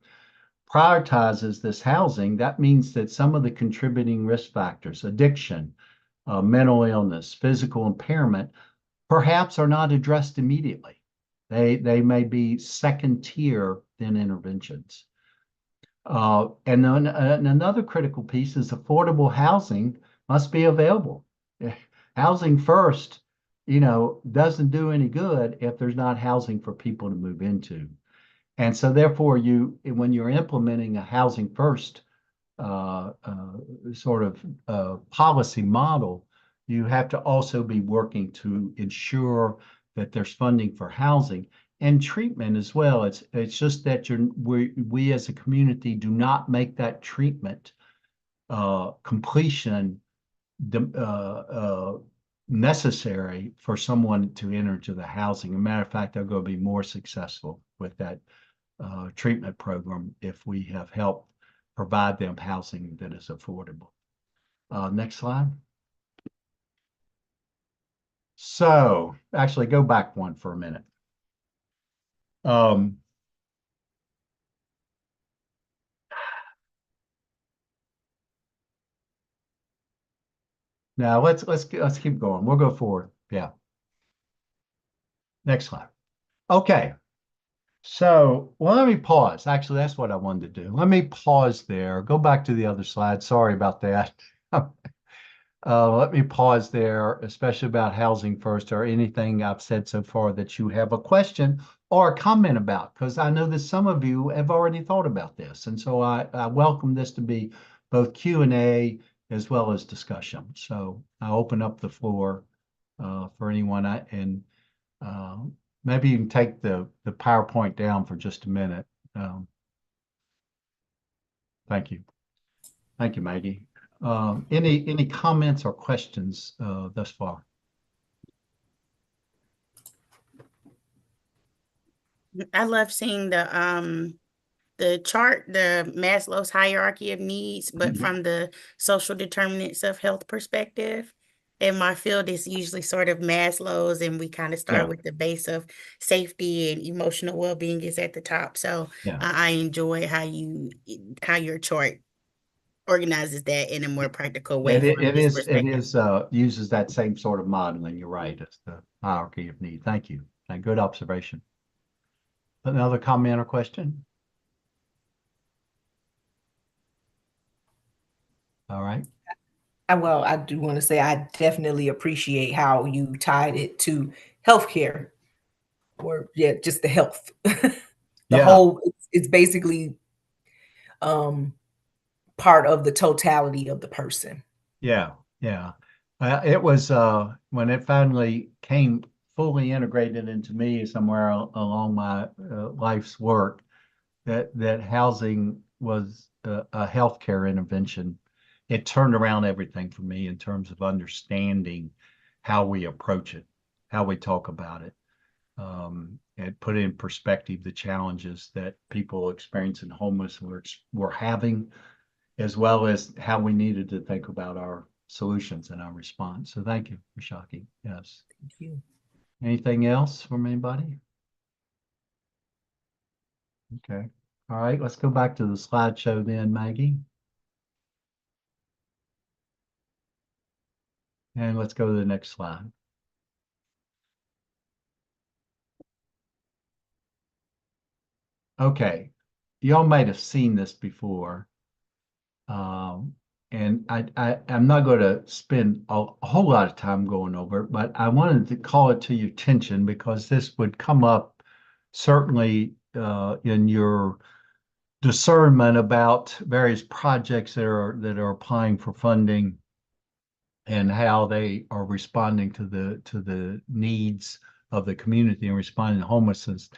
prioritizes this housing, that means that some of the contributing risk factors, addiction, mental illness, physical impairment, perhaps are not addressed immediately. They may be second tier than interventions. And then another critical piece is affordable housing must be available. Housing first, doesn't do any good if there's not housing for people to move into. And so therefore, when you're implementing a housing first sort of policy model, you have to also be working to ensure that there's funding for housing and treatment as well. It's just that we as a community do not make that treatment completion necessary for someone to enter into the housing. As a matter of fact, they're going to be more successful with that treatment program if we have helped provide them housing that is affordable. Next slide. So actually go back one for a minute. Now let's keep going. We'll go forward. Yeah. Next slide. Okay. So, well, let me pause. Actually, that's what I wanted to do. Let me pause there. Go back to the other slide. Sorry about that. Let me pause there, especially about housing first, or anything I've said so far that you have a question or a comment about, because I know that some of you have already thought about this. And so I welcome this to be both Q&A as well as discussion. So I open up the floor for anyone. Maybe you can take the PowerPoint down for just a minute. Thank you. Thank you, Maggie. Any comments or questions thus far? I love seeing the chart, the Maslow's hierarchy of needs, but from the social determinants of health perspective. In my field, it's usually sort of Maslow's, and we kind of start Yeah. with the base of safety and emotional well-being is at the top. So Yeah. I enjoy how your chart organizes that in a more practical way from this perspective. Uses that same sort of modeling. You're right. It's the hierarchy of need. Thank you. And good observation. Another comment or question? All right. Well, I do want to say I definitely appreciate how you tied it to healthcare, or just the health. Whole, it's basically part of the totality of the person. Yeah. It was when it finally came fully integrated into me somewhere along my life's work that housing was a healthcare intervention. It turned around everything for me in terms of understanding how we approach it, how we talk about it. It put in perspective the challenges that people experiencing homelessness were having, as well as how we needed to think about our solutions and our response. So thank you, Rashaki. Yes. Thank you. Anything else from anybody? Okay. All right, let's go back to the slideshow then, Maggie. And let's go to the next slide. Okay, y'all might have seen this before. And I'm not going to spend a whole lot of time going over it, but I wanted to call it to your attention because this would come up certainly in your discernment about various projects that are applying for funding and how they are responding to the needs of the community and responding to homelessness.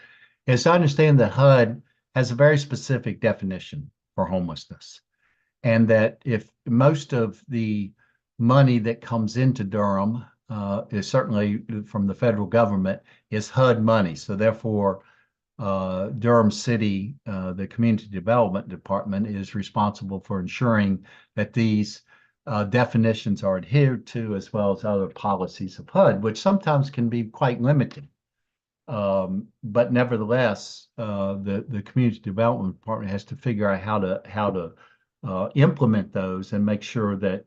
Is I understand that HUD has a very specific definition for homelessness, and that if most of the money that comes into Durham is certainly from the federal government is HUD money. So therefore, Durham City, the Community Development Department, is responsible for ensuring that these definitions are adhered to, as well as other policies of HUD, which sometimes can be quite limiting. But nevertheless, the Community Development Department has to figure out how to implement those and make sure that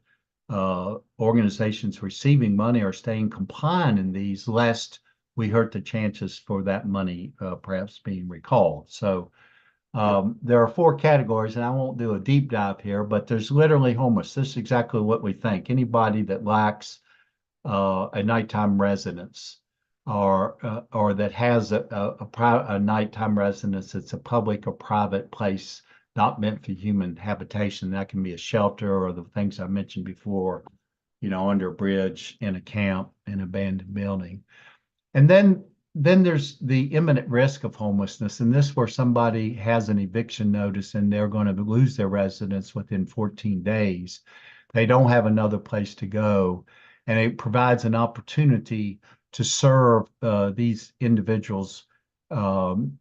organizations receiving money are staying compliant in these, lest we hurt the chances for that money perhaps being recalled. So there are 4 categories, and I won't do a deep dive here, but there's literally homeless. This is exactly what we think. Anybody that lacks a nighttime residence or that has a nighttime residence that's a public or private place not meant for human habitation. That can be a shelter or the things I mentioned before, under a bridge, in a camp, in an abandoned building. And then there's the imminent risk of homelessness. And this where somebody has an eviction notice and they're going to lose their residence within 14 days. They don't have another place to go. And it provides an opportunity to serve these individuals in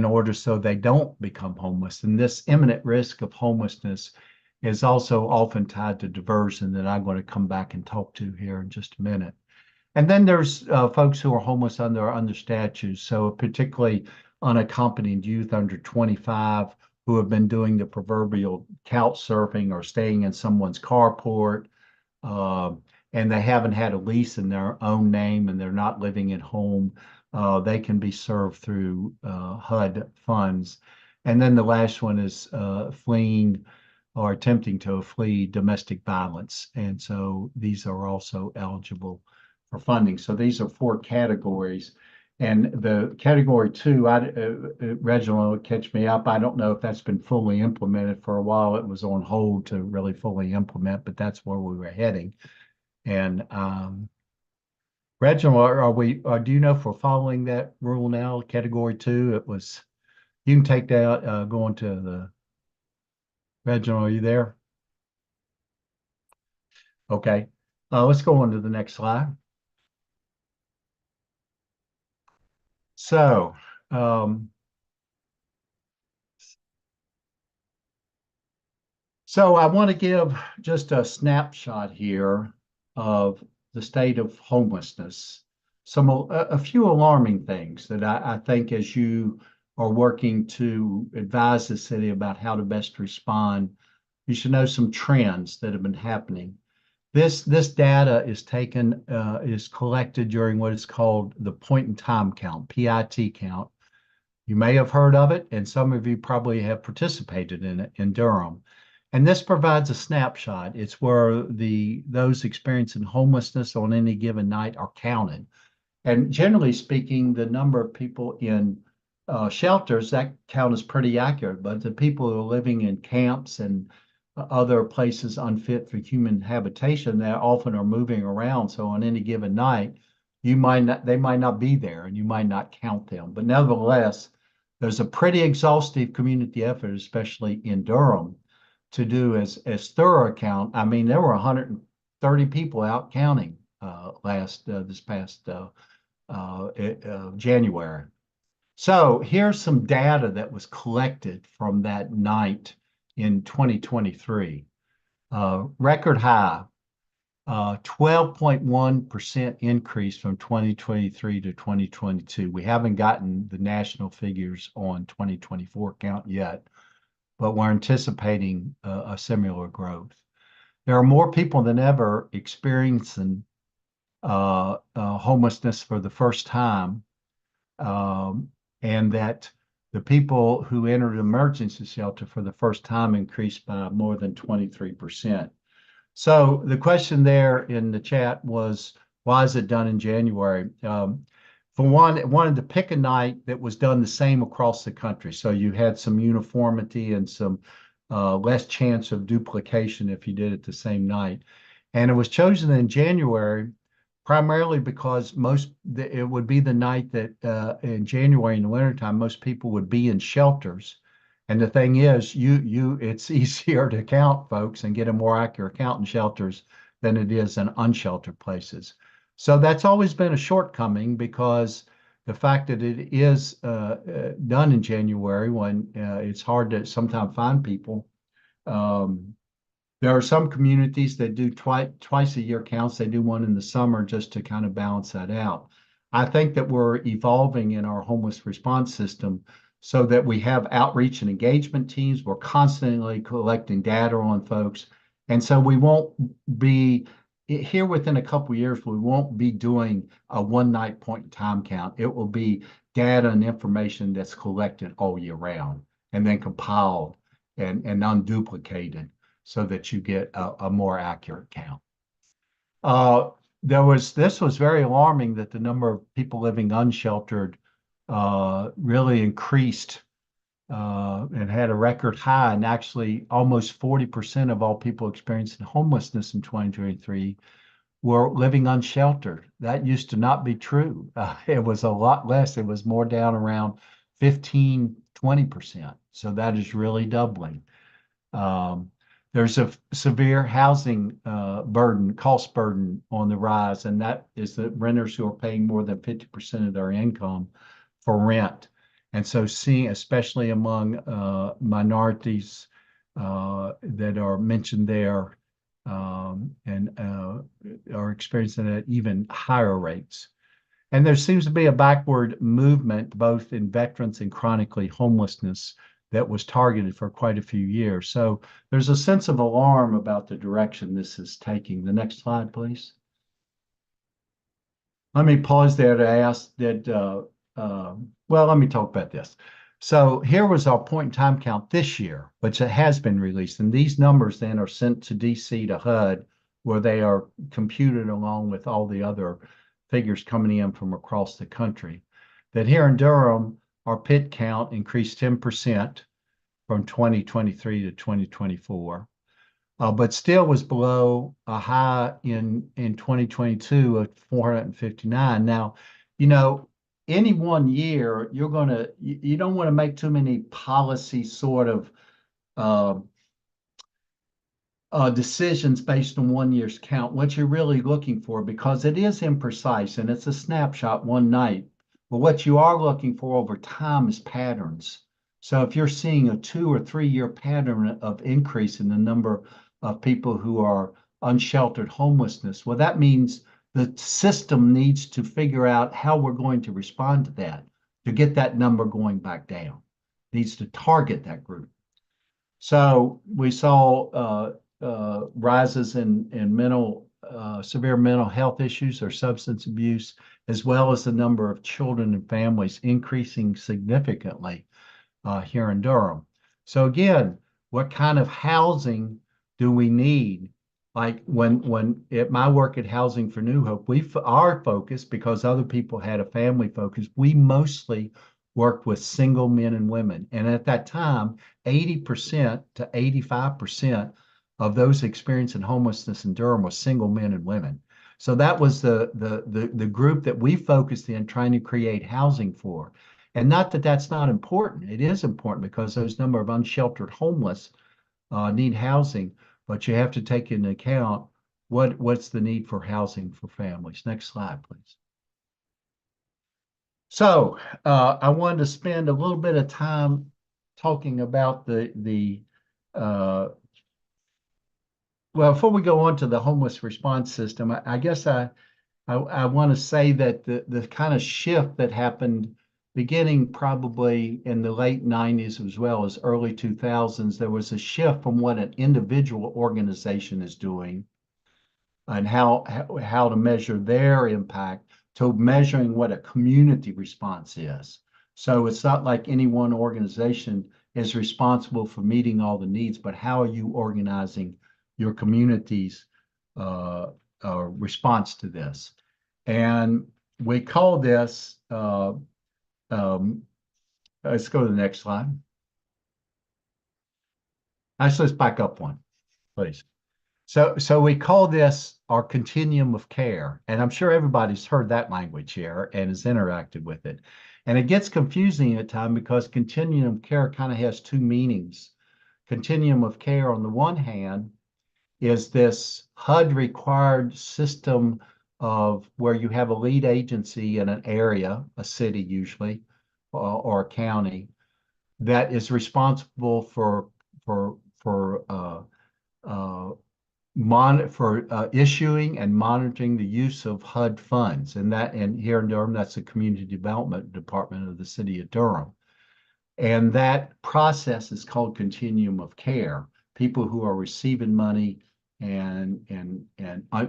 order so they don't become homeless. And this imminent risk of homelessness is also often tied to diversion that I'm going to come back and talk to here in just a minute. And then there's folks who are homeless under statutes, so particularly unaccompanied youth under 25 who have been doing the proverbial couch surfing or staying in someone's carport, and they haven't had a lease in their own name and they're not living at home. They can be served through HUD funds. And then the last one is fleeing or attempting to flee domestic violence. And so these are also eligible for funding. So these are 4 categories. And the category 2, Reginald, catch me up. I don't know if that's been fully implemented. For a while, it was on hold to really fully implement, but that's where we were heading. And Reginald, do you know if we're following that rule now? Category 2, you can take that, going to the, Reginald, are you there? Okay, let's go on to the next slide. So, I want to give just a snapshot here of the state of homelessness. A few alarming things that I think as you are working to advise the city about how to best respond, you should know some trends that have been happening. This data is collected during what is called the point in time count, PIT count. You may have heard of it, and some of you probably have participated in it in Durham. And this provides a snapshot. It's where those experiencing homelessness on any given night are counted. And generally speaking, the number of people in shelters, that count is pretty accurate. But the people who are living in camps and other places unfit for human habitation, they often are moving around. So on any given night, they might not be there, and you might not count them. But nevertheless, there's a pretty exhaustive community effort, especially in Durham, to do as thorough a count. I mean, there were 130 people out counting this past January. So here's some data that was collected from that night in 2023. Record high, 12.1% increase from 2023 to 2022. We haven't gotten the national figures on 2024 count yet, but we're anticipating a similar growth. There are more people than ever experiencing homelessness for the first time, and that the people who entered emergency shelter for the first time increased by more than 23%. So the question there in the chat was, why is it done in January? For one, it wanted to pick a night that was done the same across the country. So you had some uniformity and some less chance of duplication if you did it the same night. And it was chosen in January primarily because it would be the night that in January in the wintertime, most people would be in shelters. And the thing is, it's easier to count folks and get a more accurate count in shelters than it is in unsheltered places. So that's always been a shortcoming, because the fact that it is done in January when it's hard to sometimes find people. There are some communities that do twice a year counts. They do one in the summer just to kind of balance that out. I think that we're evolving in our homeless response system so that we have outreach and engagement teams. We're constantly collecting data on folks. And so we won't be here within a couple of years, we won't be doing a one night point in time count. It will be data and information that's collected all year round and then compiled and unduplicated so that you get a more accurate count. This was very alarming that the number of people living unsheltered really increased and had a record high, and actually almost 40% of all people experiencing homelessness in 2023 were living unsheltered. That used to not be true. It was a lot less. It was more down around 15, 20%. So that is really doubling. There's a severe housing cost burden on the rise, and that is the renters who are paying more than 50% of their income for rent. And so seeing, especially among minorities that are mentioned there and are experiencing at even higher rates. And there seems to be a backward movement both in veterans and chronically homelessness that was targeted for quite a few years. So there's a sense of alarm about the direction this is taking. The next slide, please. Let me pause there to ask that, well, let me talk about this. So here was our point in time count this year, which has been released. And these numbers then are sent to DC to HUD, where they are computed along with all the other figures coming in from across the country. That here in Durham, our PIT count increased 10% from 2023 to 2024, but still was below a high in 2022 of 459. Now, you know, any one year, you don't want to make too many policy sort of decisions based on 1 year's count, what you're really looking for, because it is imprecise and it's a snapshot one night. But what you are looking for over time is patterns. So if you're seeing a 2 or 3 year pattern of increase in the number of people who are unsheltered homelessness, well, that means the system needs to figure out how we're going to respond to that to get that number going back down. It needs to target that group. So we saw rises in severe mental health issues or substance abuse, as well as the number of children and families increasing significantly here in Durham. So again, what kind of housing do we need? Like when at my work at Housing for New Hope, our focus, because other people had a family focus, we mostly worked with single men and women. And at that time, 80% to 85% of those experiencing homelessness in Durham were single men and women. So that was the group that we focused in trying to create housing for. And not that that's not important. It is important because those number of unsheltered homeless need housing, but you have to take into account what's the need for housing for families. Next slide, please. So I wanted to spend a little bit of time talking about well, before we go on to the homeless response system, I guess I want to say that the kind of shift that happened beginning probably in the late 90s as well as early 2000s, there was a shift from what an individual organization is doing and how to measure their impact to measuring what a community response is. So it's not like any one organization is responsible for meeting all the needs, but how are you organizing your community's response to this? And we call this, let's go to the next slide. Actually, let's back up one, please. So we call this our continuum of care. And I'm sure everybody's heard that language here and has interacted with it. And it gets confusing at times because continuum of care kind of has two meanings. Continuum of care, on the one hand, is this HUD required system of where you have a lead agency in an area, a city usually, or a county, that is responsible for issuing and monitoring the use of HUD funds. And here in Durham, that's the Community Development Department of the City of Durham. And that process is called continuum of care. People who are receiving money and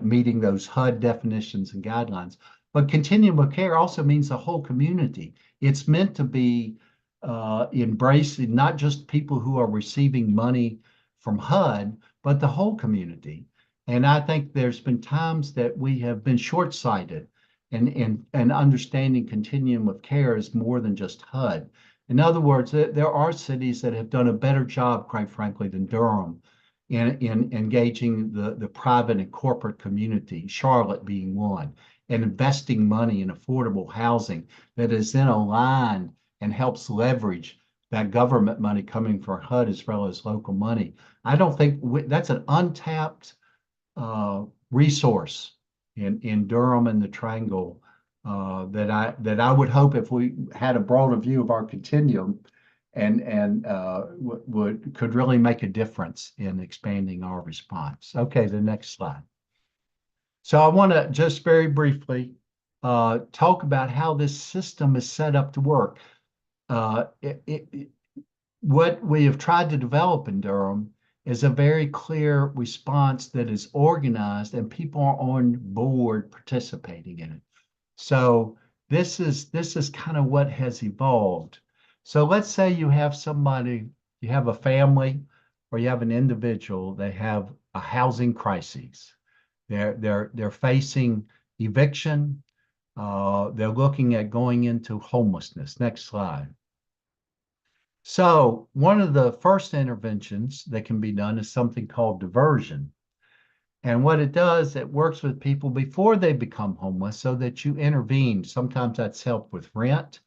meeting those HUD definitions and guidelines. But continuum of care also means the whole community. It's meant to be embracing not just people who are receiving money from HUD, but the whole community. And I think there's been times that we have been short-sighted and understanding continuum of care is more than just HUD. In other words, there are cities that have done a better job, quite frankly, than Durham in engaging the private and corporate community, Charlotte being one, and investing money in affordable housing that is then aligned and helps leverage that government money coming from HUD as well as local money. I don't think that's an untapped resource in Durham and the Triangle that I would hope if we had a broader view of our continuum and could really make a difference in expanding our response. Okay, the next slide. So I want to just very briefly talk about how this system is set up to work. What we have tried to develop in Durham is a very clear response that is organized and people are on board participating in it. So this is kind of what has evolved. So let's say you have somebody, you have a family or you have an individual, they have a housing crisis. They're facing eviction. They're looking at going into homelessness. Next slide. So one of the first interventions that can be done is something called diversion. And what it does, it works with people before they become homeless so that you intervene. Sometimes that's help with rent.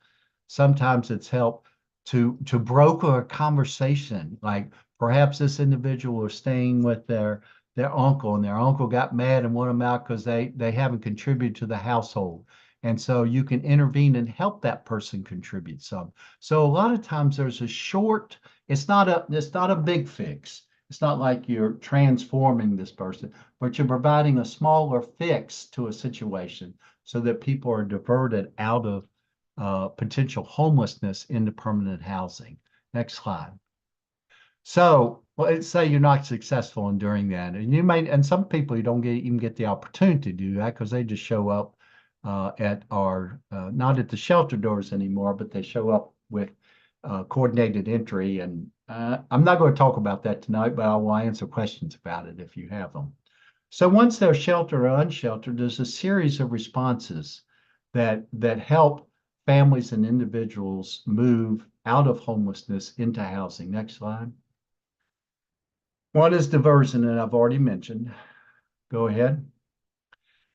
Sometimes it's help to broker a conversation, like Perhaps this individual was staying with their uncle, and their uncle got mad and wanted them out because they haven't contributed to the household. And so you can intervene and help that person contribute some. So a lot of times there's a short, it's not a big fix. It's not like you're transforming this person, but you're providing a smaller fix to a situation so that people are diverted out of potential homelessness into permanent housing. Next slide. So let's say you're not successful in doing that, and you may, and some people you don't even get the opportunity to do that because they just show up at our not at the shelter doors anymore, but they show up with coordinated entry. And I'm not going to talk about that tonight, but I will answer questions about it if you have them. So once they're sheltered or unsheltered, there's a series of responses that help families and individuals move out of homelessness into housing. Next slide. One is diversion, and I've already mentioned. Go ahead.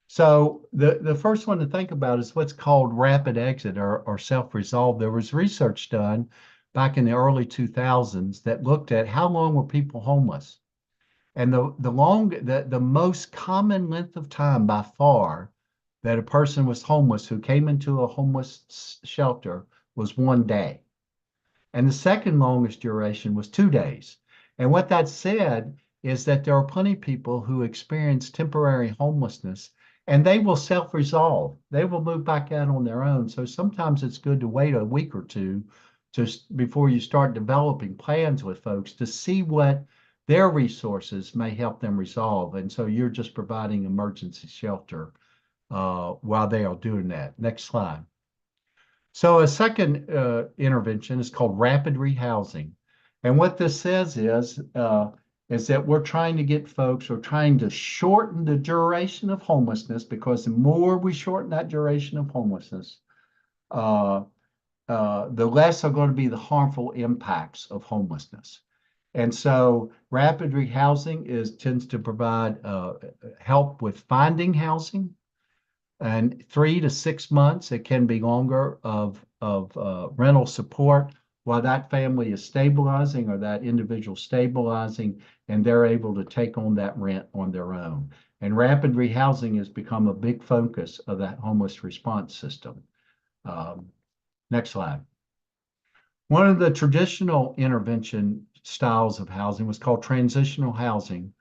So the first one to think about is what's called rapid exit or self-resolve. There was research done back in the early 2000s that looked at how long were people homeless. And the most common length of time by far that a person was homeless who came into a homeless shelter was 1 day. And the second longest duration was 2 days. And what that said is that there are plenty of people who experience temporary homelessness, and they will self-resolve. They will move back out on their own. So sometimes it's good to wait a week or two before you start developing plans with folks to see what their resources may help them resolve. And so you're just providing emergency shelter while they are doing that. Next slide. So a second intervention is called rapid rehousing. And what this says is that we're trying to get folks, we're trying to shorten the duration of homelessness, because the more we shorten that duration of homelessness, the less are going to be the harmful impacts of homelessness. And so rapid rehousing tends to provide help with finding housing, and 3 to 6 months, it can be longer, of rental support while that family is stabilizing or that individual stabilizing, and they're able to take on that rent on their own. And rapid rehousing has become a big focus of that homeless response system. Next slide. One of the traditional intervention styles of housing was called transitional housing,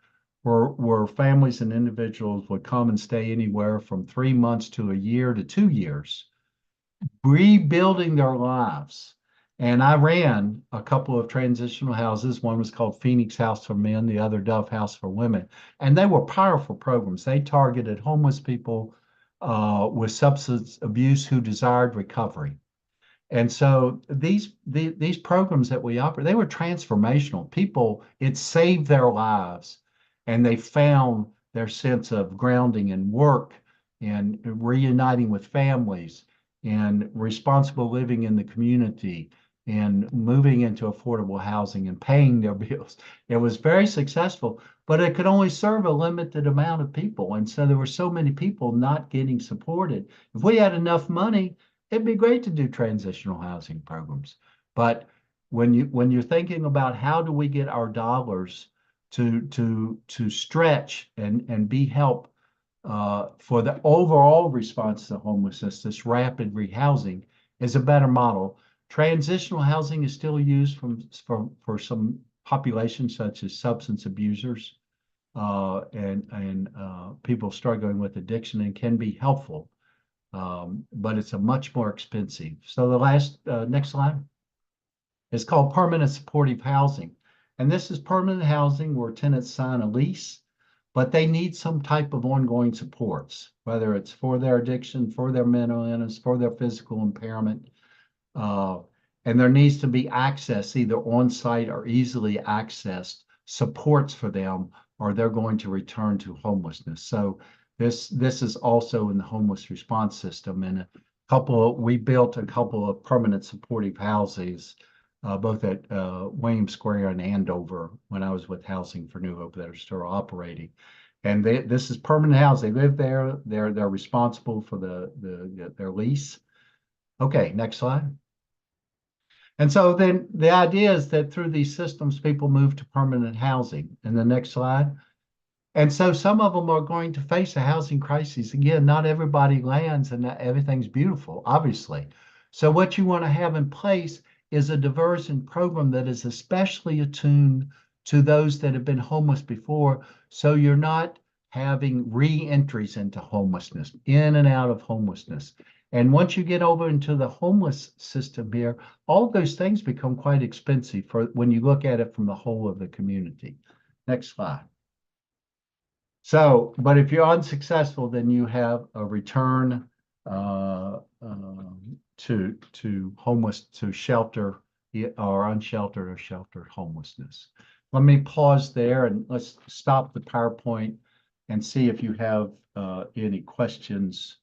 where families and individuals would come and stay anywhere from 3 months to a year to 2 years, rebuilding their lives. And I ran a couple of transitional houses. One was called Phoenix House for Men, the other Dove House for Women. And they were powerful programs. They targeted homeless people with substance abuse who desired recovery. And so these programs that we operate, they were transformational. People, it saved their lives, and they found their sense of grounding and work and reuniting with families and responsible living in the community and moving into affordable housing and paying their bills. It was very successful, but it could only serve a limited amount of people. And so there were so many people not getting supported. If we had enough money, it'd be great to do transitional housing programs. But when you're thinking about how do we get our dollars to stretch and be help for the overall response to homelessness, this rapid rehousing is a better model. Transitional housing is still used for some populations such as substance abusers and people struggling with addiction, and can be helpful, but it's a much more expensive. So the last next slide is called permanent supportive housing, and this is permanent housing where tenants sign a lease, but they need some type of ongoing supports, whether it's for their addiction, for their mental illness, for their physical impairment. And there needs to be access, either on-site or easily accessed supports for them, or they're going to return to homelessness. So this is also in the homeless response system. And we built a couple of permanent supportive houses, both at William Square and Andover when I was with Housing for New Hope, that are still operating. And this is permanent housing. They live there. They're responsible for their lease. Okay, next slide. And so then the idea is that through these systems, people move to permanent housing. And the next slide. And so some of them are going to face a housing crisis. Again, not everybody lands and not everything's beautiful, obviously. So what you want to have in place is a diversion program that is especially attuned to those that have been homeless before. So you're not having re-entries into homelessness, in and out of homelessness. And once you get over into the homeless system here, all those things become quite expensive for when you look at it from the whole of the community. Next slide. So, but if you're unsuccessful, then you have a return to homeless, to shelter or unsheltered or sheltered homelessness. Let me pause there and let's stop the PowerPoint and see if you have any questions.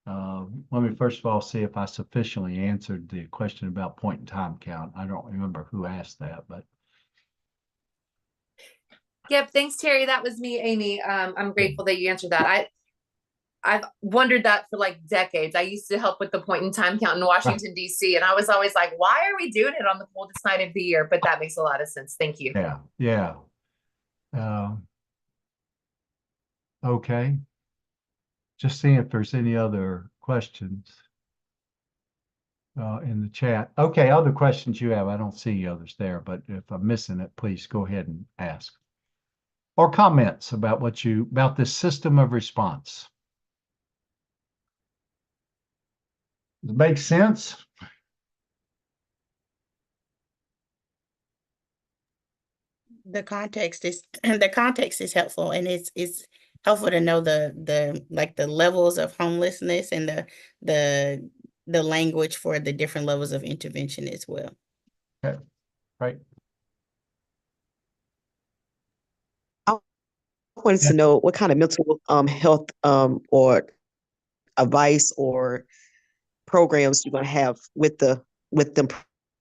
Let me first of all see if I sufficiently answered the question about point in time count. I don't remember who asked that, but. Yep. Thanks, Terry. That was me, Amy. I'm grateful that you answered that. I've wondered that for like decades. I used to help with the point in time count in Washington, D.C. And I was always like, why are we doing it on the coldest night of the year? But that makes a lot of sense. Thank you. Yeah. Yeah. Okay. Just seeing if there's any other questions in the chat. Okay, other questions you have. I don't see others there, but if I'm missing it, please go ahead and ask. Or comments about about this system of response. Does it make sense? The context is helpful, and it's helpful to know the like the levels of homelessness and the language for the different levels of intervention as well. Okay, right. I wanted to know what kind of mental health or advice or programs you're going to have with them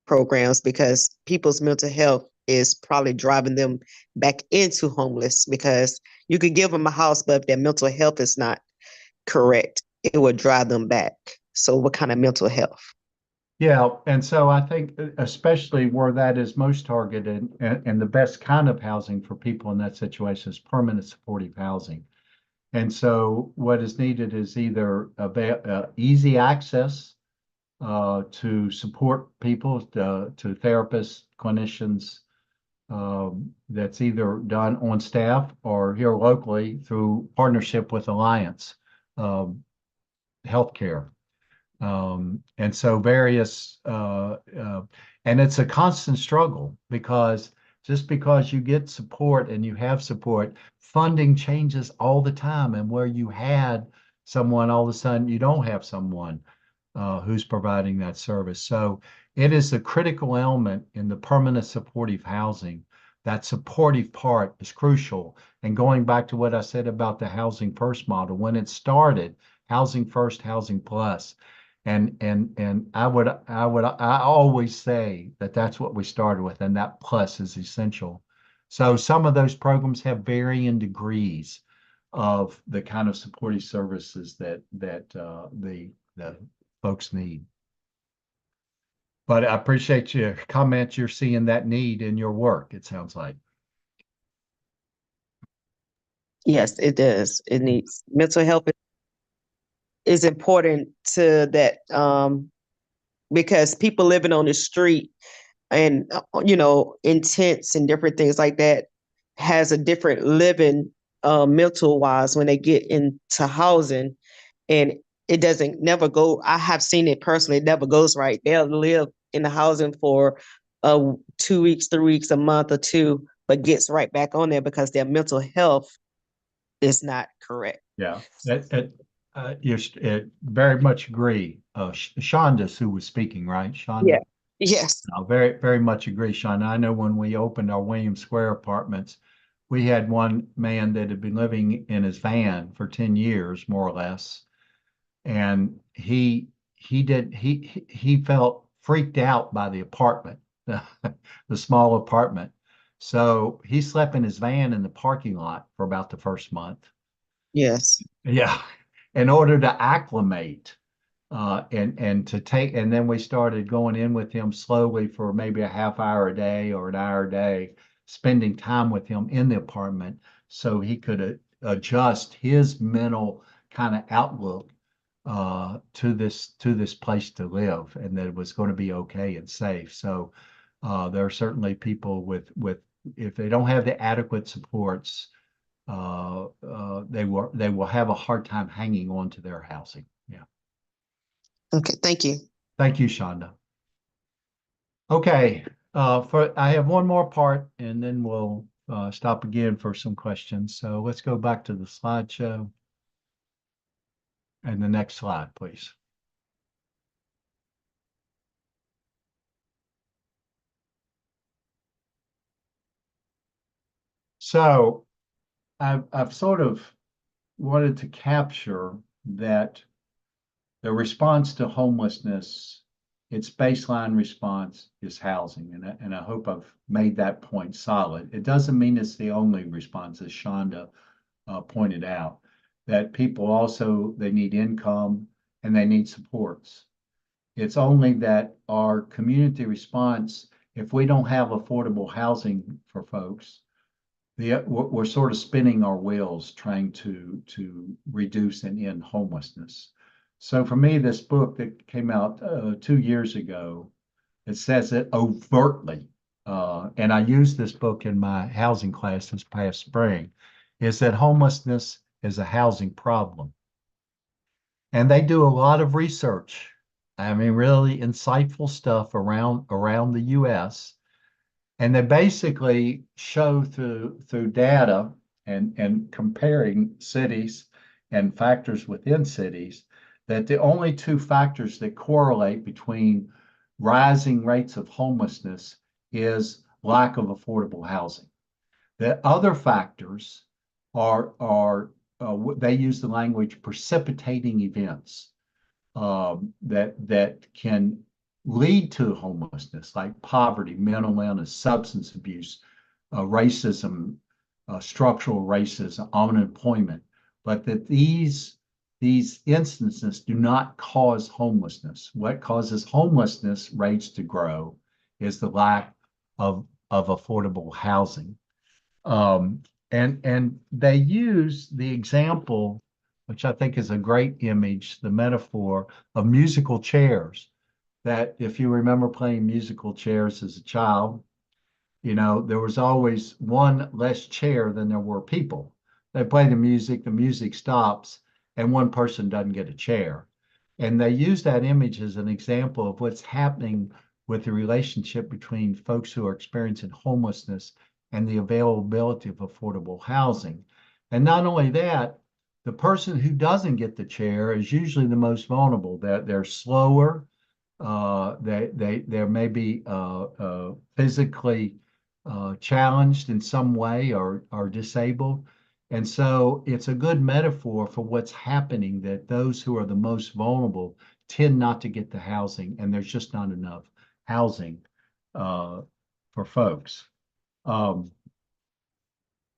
programs, because people's mental health is probably driving them back into homeless, because you could give them a house, but if their mental health is not correct, it would drive them back. So what kind of mental health? Yeah, and so I think especially where that is most targeted and the best kind of housing for people in that situation is permanent supportive housing. And so what is needed is either easy access to support people, to therapists, clinicians, that's either done on staff or here locally through partnership with Alliance Healthcare. And so various, and it's a constant struggle, because just because you get support and you have support, funding changes all the time. And where you had someone, all of a sudden you don't have someone who's providing that service. So it is a critical element in the permanent supportive housing. That supportive part is crucial. And going back to what I said about the Housing First model, when it started, Housing First, Housing Plus. And I always say that that's what we started with, and that plus is essential. So some of those programs have varying degrees of the kind of supportive services that the folks need. But I appreciate your comment. You're seeing that need in your work, it sounds like. Yes, it does. It needs mental health is important to that, because people living on the street and in tents and different things like that has a different living mental wise when they get into housing, and it doesn't never go. I have seen it personally, it never goes right. They'll live in the housing for 2 weeks, 3 weeks, a month or two, but gets right back on there because their mental health is not correct. Yeah, you very much agree. Shonda's who was speaking, right? Shonda? Yeah. Yes. I very, very much agree, Shonda. I know when we opened our Williams Square apartments, we had one man that had been living in his van for 10 years, more or less. And he felt freaked out by the apartment, the small apartment. So he slept in his van in the parking lot for about the first month. Yes. Yeah. In order to acclimate. And then we started going in with him slowly for maybe a half hour a day or an hour a day, spending time with him in the apartment so he could adjust his mental kind of outlook to this place to live, and that it was going to be okay and safe. So there are certainly people with if they don't have the adequate supports, they will have a hard time hanging on to their housing. Yeah. Okay, thank you. Thank you, Shonda. Okay, I have one more part, and then we'll stop again for some questions. So let's go back to the slideshow. And the next slide, please. So I've sort of wanted to capture that the response to homelessness, its baseline response is housing. And I hope I've made that point solid. It doesn't mean it's the only response, as Shonda pointed out, that people also, they need income and they need supports. It's only that our community response, if we don't have affordable housing for folks, we're sort of spinning our wheels trying to reduce and end homelessness. So for me, this book that came out 2 years ago, it says it overtly, and I used this book in my housing class this past spring, is that homelessness is a housing problem. And they do a lot of research. I mean, really insightful stuff around the US. And they basically show through data and comparing cities and factors within cities that the only two factors that correlate between rising rates of homelessness is lack of affordable housing. The other factors are they use the language precipitating events that can lead to homelessness, like poverty, mental illness, substance abuse, racism, structural racism, unemployment, but that these instances do not cause homelessness. What causes homelessness rates to grow is the lack of affordable housing. And they use the example, which I think is a great image, the metaphor of musical chairs. That if you remember playing musical chairs as a child, you know, there was always one less chair than there were people. They play the music stops, and one person doesn't get a chair. And they use that image as an example of what's happening with the relationship between folks who are experiencing homelessness and the availability of affordable housing. And not only that, the person who doesn't get the chair is usually the most vulnerable. They're slower. They may be physically challenged in some way or disabled. And so it's a good metaphor for what's happening, that those who are the most vulnerable tend not to get the housing, and there's just not enough housing for folks.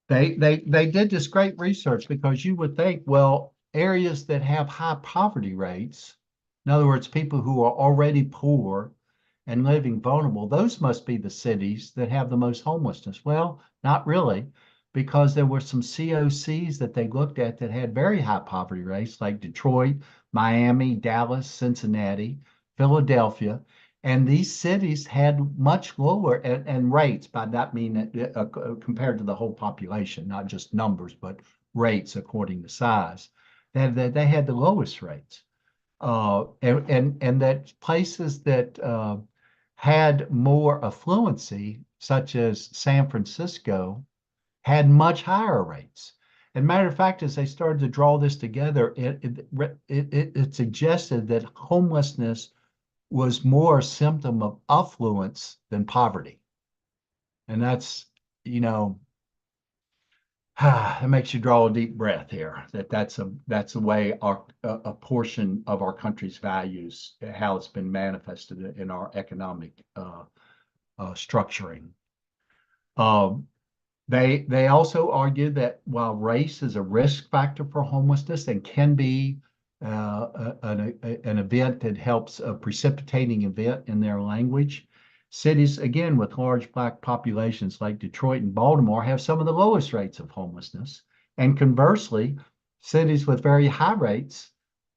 They did this great research, because you would think, well, areas that have high poverty rates, in other words, people who are already poor and living vulnerable, those must be the cities that have the most homelessness. Well, not really, because there were some COCs that they looked at that had very high poverty rates, like Detroit, Miami, Dallas, Cincinnati, Philadelphia. And these cities had much lower and rates, by that mean compared to the whole population, not just numbers, but rates according to size. They had the lowest rates. And that places that had more affluency, such as San Francisco, had much higher rates. And matter of fact, as they started to draw this together, it suggested that homelessness was more a symptom of affluence than poverty. And that's, you know, it makes you draw a deep breath here, that's the way a portion of our country's values, how it's been manifested in our economic structuring. They also argue that while race is a risk factor for homelessness and can be an event that helps a precipitating event in their language. Cities, again, with large Black populations like Detroit and Baltimore have some of the lowest rates of homelessness. And conversely, cities with very high rates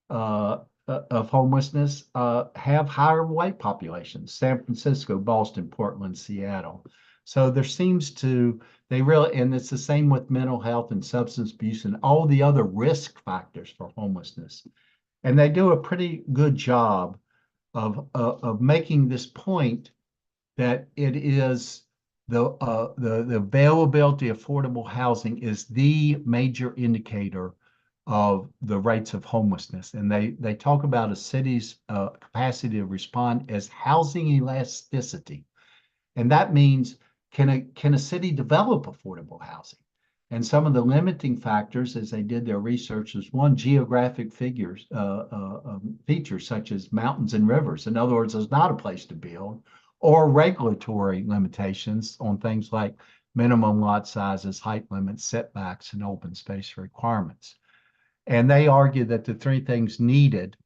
of homelessness have higher white populations: San Francisco, Boston, Portland, Seattle. So there seems to, and it's the same with mental health and substance abuse and all the other risk factors for homelessness. And they do a pretty good job of making this point that it is the availability of affordable housing is the major indicator of the rates of homelessness. And they talk about a city's capacity to respond as housing elasticity. And that means, can a city develop affordable housing? And some of the limiting factors, as they did their research, is one, geographic features such as mountains and rivers. In other words, there's not a place to build, or regulatory limitations on things like minimum lot sizes, height limits, setbacks, and open space requirements. And they argue that the three things needed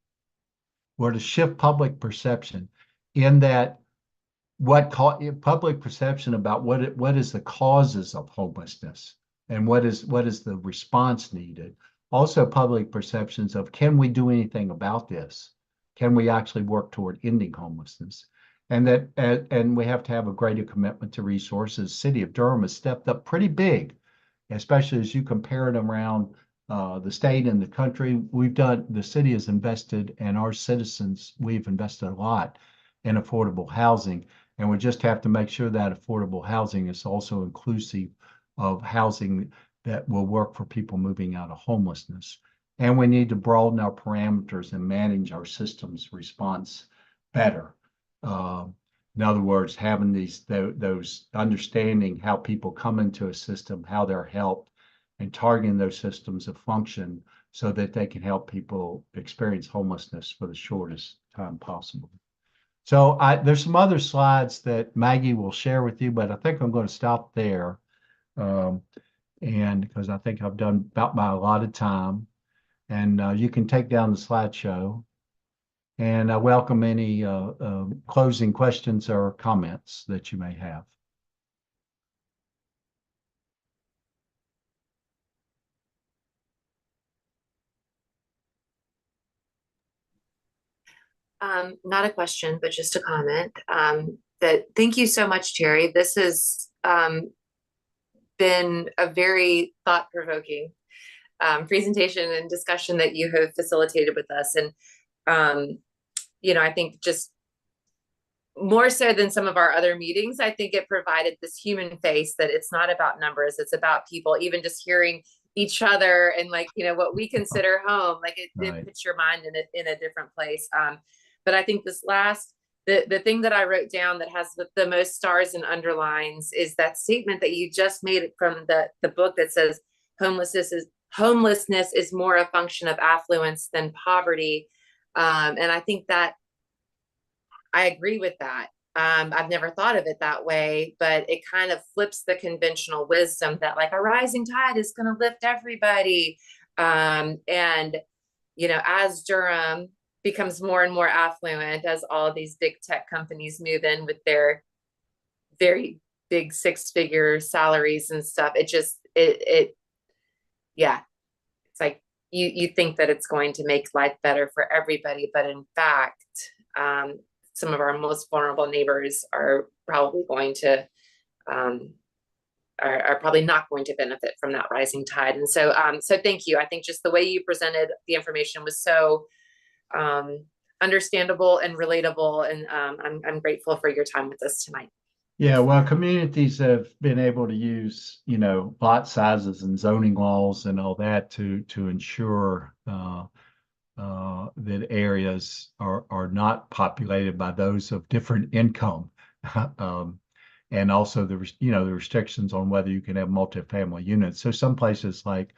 were to shift public perception, in that public perception about what is the causes of homelessness and what is the response needed. Also, public perceptions of, can we do anything about this? Can we actually work toward ending homelessness? And we have to have a greater commitment to resources. City of Durham has stepped up pretty big, especially as you compare it around the state and the country. The city has invested, and our citizens, we've invested a lot in affordable housing. And we just have to make sure that affordable housing is also inclusive of housing that will work for people moving out of homelessness. And we need to broaden our parameters and manage our systems response better. In other words, having those understanding how people come into a system, how they're helped, and targeting those systems of function so that they can help people experience homelessness for the shortest time possible. So there's some other slides that Maggie will share with you, but I think I'm going to stop there. And because I think I've done about my allotted time, and you can take down the slideshow. And I welcome any closing questions or comments that you may have. Not a question, but just a comment. Thank you so much, Terry. This has been a very thought-provoking presentation and discussion that you have facilitated with us. And I think just more so than some of our other meetings, I think it provided this human face, that it's not about numbers, it's about people. Even just hearing each other and what we consider home, it puts your mind in a different place. But I think this the thing that I wrote down that has the most stars and underlines is that statement that you just made from the book that says homelessness is more a function of affluence than poverty. And I think that I agree with that. I've never thought of it that way, but it kind of flips the conventional wisdom that a rising tide is going to lift everybody. And, as Durham becomes more and more affluent, as all these big tech companies move in with their very big 6-figure salaries and stuff, it's like you think that it's going to make life better for everybody, but in fact, some of our most vulnerable neighbors are probably going to are probably not going to benefit from that rising tide. And so thank you. I think just the way you presented the information was so understandable and relatable, and I'm grateful for your time with us tonight. Yeah, well, communities have been able to use, lot sizes and zoning laws and all that to ensure that areas are not populated by those of different income, and also the restrictions on whether you can have multifamily units. So some places like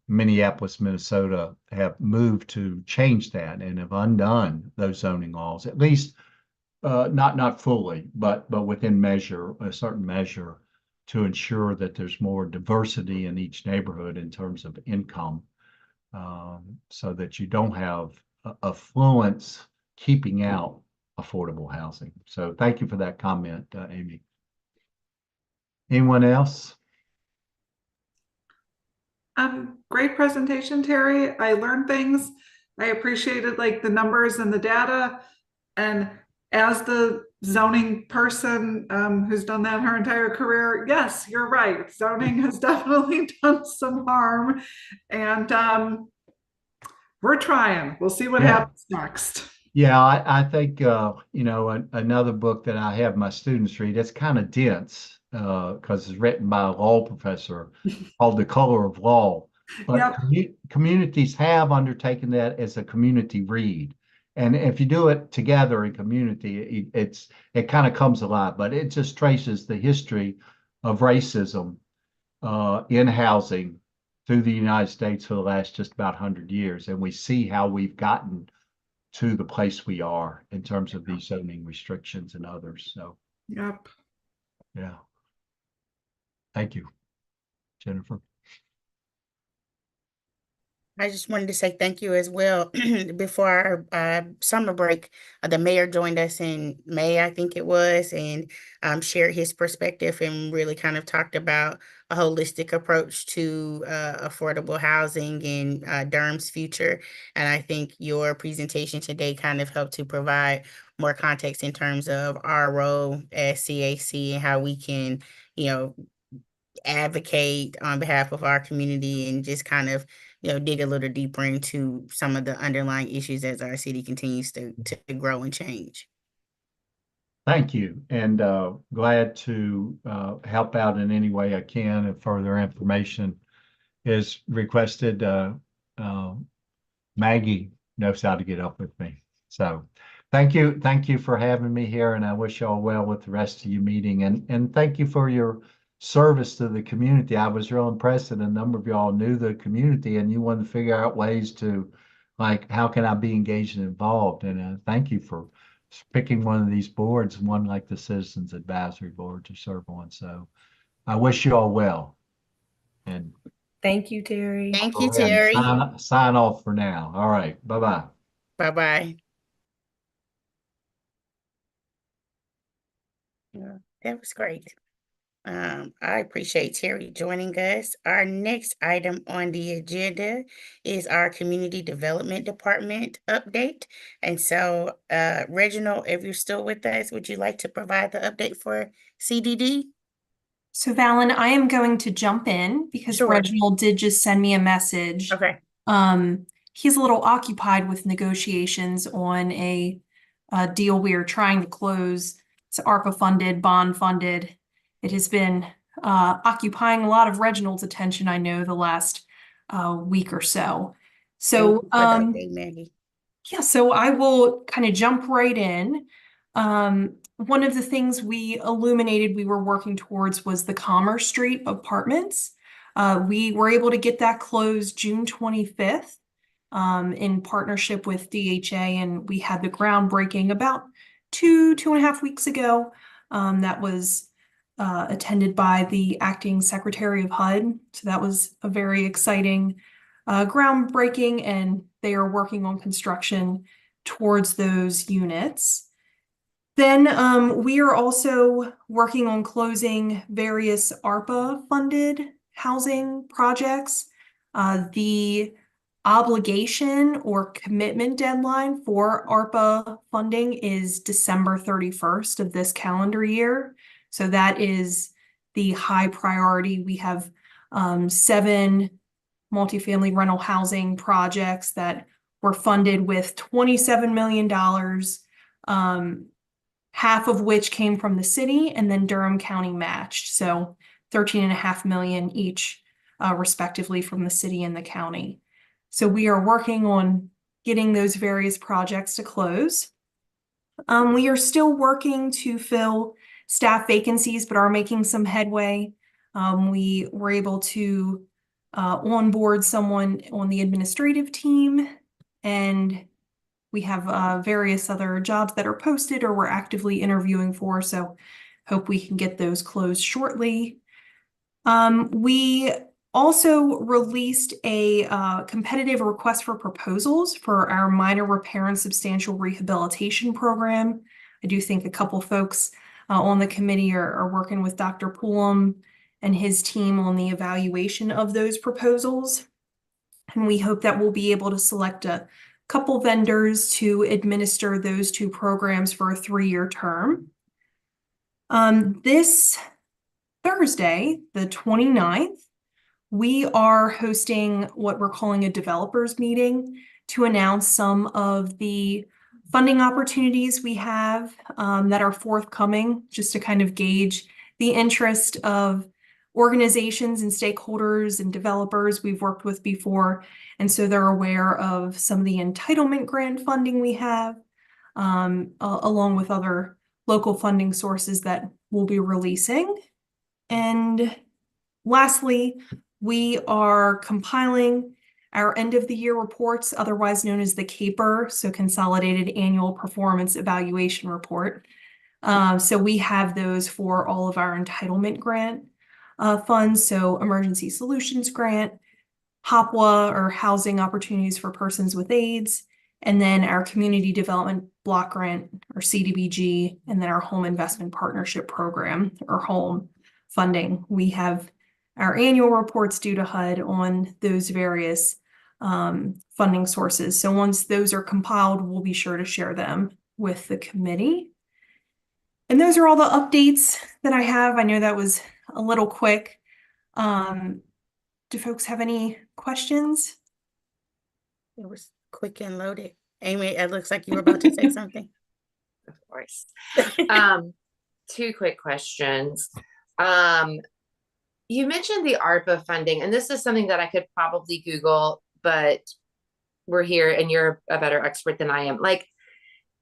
Minneapolis, Minnesota, have moved to change that and have undone those zoning laws, at least not fully, but within a certain measure, to ensure that there's more diversity in each neighborhood in terms of income. so that you don't have affluence keeping out affordable housing. So thank you for that comment, Amy. Anyone else? Great presentation, Terry. I learned things. I appreciated like the numbers and the data. And as the zoning person who's done that her entire career, yes, you're right. Zoning has definitely done some harm. And we're trying. We'll see what happens next. Yeah, I think, another book that I have my students read, it's kind of dense because it's written by a law professor called The Color of Law. But communities have undertaken that as a community read. And if you do it together in community, it kind of comes alive, but it just traces the history of racism in housing through the United States for the last just about 100 years. And we see how we've gotten to the place we are in terms of these zoning restrictions and others. So, yeah. Thank you, Jennifer. I just wanted to say thank you as well. Before our summer break, the mayor joined us in May, I think it was, and shared his perspective and really kind of talked about a holistic approach to affordable housing and Durham's future. And I think your presentation today kind of helped to provide more context in terms of our role as CAC and how we can, advocate on behalf of our community and just kind of dig a little deeper into some of the underlying issues as our city continues to grow and change. Thank you, and glad to help out in any way I can. If further information is requested, Maggie knows how to get up with me. So thank you for having me here, and I wish you all well with the rest of your meeting, and thank you for your service to the community. I was real impressed that a number of y'all knew the community and you wanted to figure out ways to, like, how can I be engaged and involved? And thank you for picking one of these boards, one like the Citizens Advisory Board, to serve on. So I wish you all well. And thank you, Terry. Thank you, Terry. Sign off for now. All right. Bye-bye. Bye-bye. Yeah, that was great. I appreciate Terry joining us. Our next item on the agenda is our Community Development Department update. And so, Reginald, if you're still with us, would you like to provide the update for CDD? So, Valen, I am going to jump in because Reginald did just send me a message. Okay. He's a little occupied with negotiations on a deal we are trying to close. It's ARPA funded, bond funded. It has been occupying a lot of Reginald's attention, I know, the last week or so. So, yeah, so I will kind of jump right in. One of the things we illuminated we were working towards was the Commerce Street Apartments. We were able to get that closed June 25th in partnership with DHA, and we had the groundbreaking about two and a half weeks ago. That was attended by the acting secretary of HUD. So that was a very exciting groundbreaking, and they are working on construction towards those units. Then we are also working on closing various ARPA funded housing projects. The obligation or commitment deadline for ARPA funding is December 31st of this calendar year. So that is the high priority. We have 7 multifamily rental housing projects that were funded with $27 million, half of which came from the city and then Durham County matched. So $13.5 million each, respectively, from the city and the county. So we are working on getting those various projects to close. We are still working to fill staff vacancies, but are making some headway. We were able to onboard someone on the administrative team, and we have various other jobs that are posted or we're actively interviewing for, so hope we can get those closed shortly. We Also released a competitive request for proposals for our minor repair and substantial rehabilitation program. I do think a couple folks on the committee are working with Dr. Poolum and his team on the evaluation of those proposals. And we hope that we'll be able to select a couple vendors to administer those two programs for a 3-year term. This Thursday, the 29th, we are hosting what we're calling a developers meeting to announce some of the funding opportunities we have that are forthcoming, just to kind of gauge the interest of organizations and stakeholders and developers we've worked with before. And so they're aware of some of the entitlement grant funding we have, along with other local funding sources that we'll be releasing. And lastly, we are compiling our end of the year reports, otherwise known as the CAPER, so Consolidated Annual Performance Evaluation Report. So we have those for all of our entitlement grant funds, so Emergency Solutions Grant, HOPWA, or Housing Opportunities for Persons with AIDS, and then our Community Development Block Grant, or CDBG, and then our Home Investment Partnership Program, or HOME funding. We have our annual reports due to HUD on those various funding sources. So once those are compiled, we'll be sure to share them with the committee. And those are all the updates that I have. I know that was a little quick. Do folks have any questions? It was quick and loaded. Amy, it looks like you were about to say something. Of course. 2 quick questions. You mentioned the ARPA funding, and this is something that I could probably Google, but we're here and you're a better expert than I am. Like,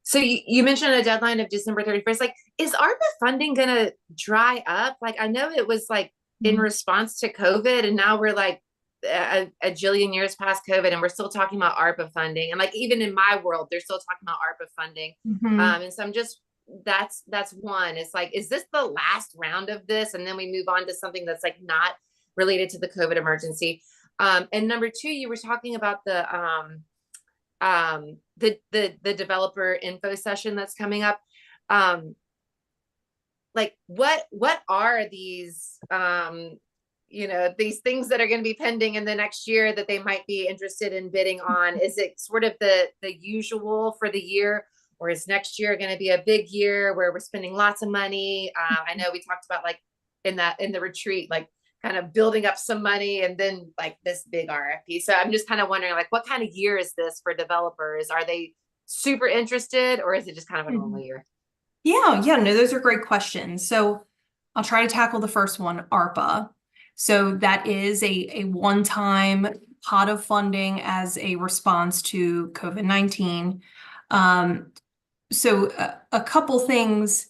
so you mentioned a deadline of December 31st. Like, is ARPA funding going to dry up? Like, I know it was like in response to COVID, and now we're like a jillion years past COVID, and we're still talking about ARPA funding. And like, even in my world, they're still talking about ARPA funding. And so I'm just, that's one. It's like, is this the last round of this? And then we move on to something that's like not related to the COVID emergency. And number 2, you were talking about the developer info session that's coming up. Like what are these, these things that are going to be pending in the next year that they might be interested in bidding on? Is it sort of the usual for the year, or is next year going to be a big year where we're spending lots of money? I know we talked about like in the retreat, like kind of building up some money and then like this big RFP. So I'm just kind of wondering, like, what kind of year is this for developers? Are they super interested, or is it just kind of a normal year? Yeah, no, those are great questions. So I'll try to tackle the first one, ARPA. So that is a one-time pot of funding as a response to COVID-19. So a couple things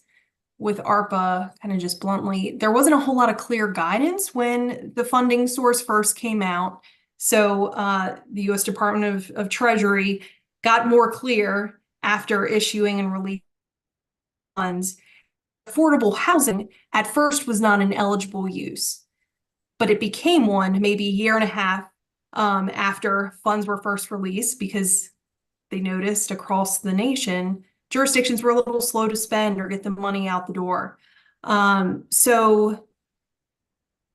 with ARPA, kind of just bluntly, there wasn't a whole lot of clear guidance when the funding source first came out. So the U.S. Department of Treasury got more clear after issuing and releasing funds. Affordable housing at first was not an eligible use, but it became one maybe a year and a half after funds were first released, because they noticed across the nation jurisdictions were a little slow to spend or get the money out the door. So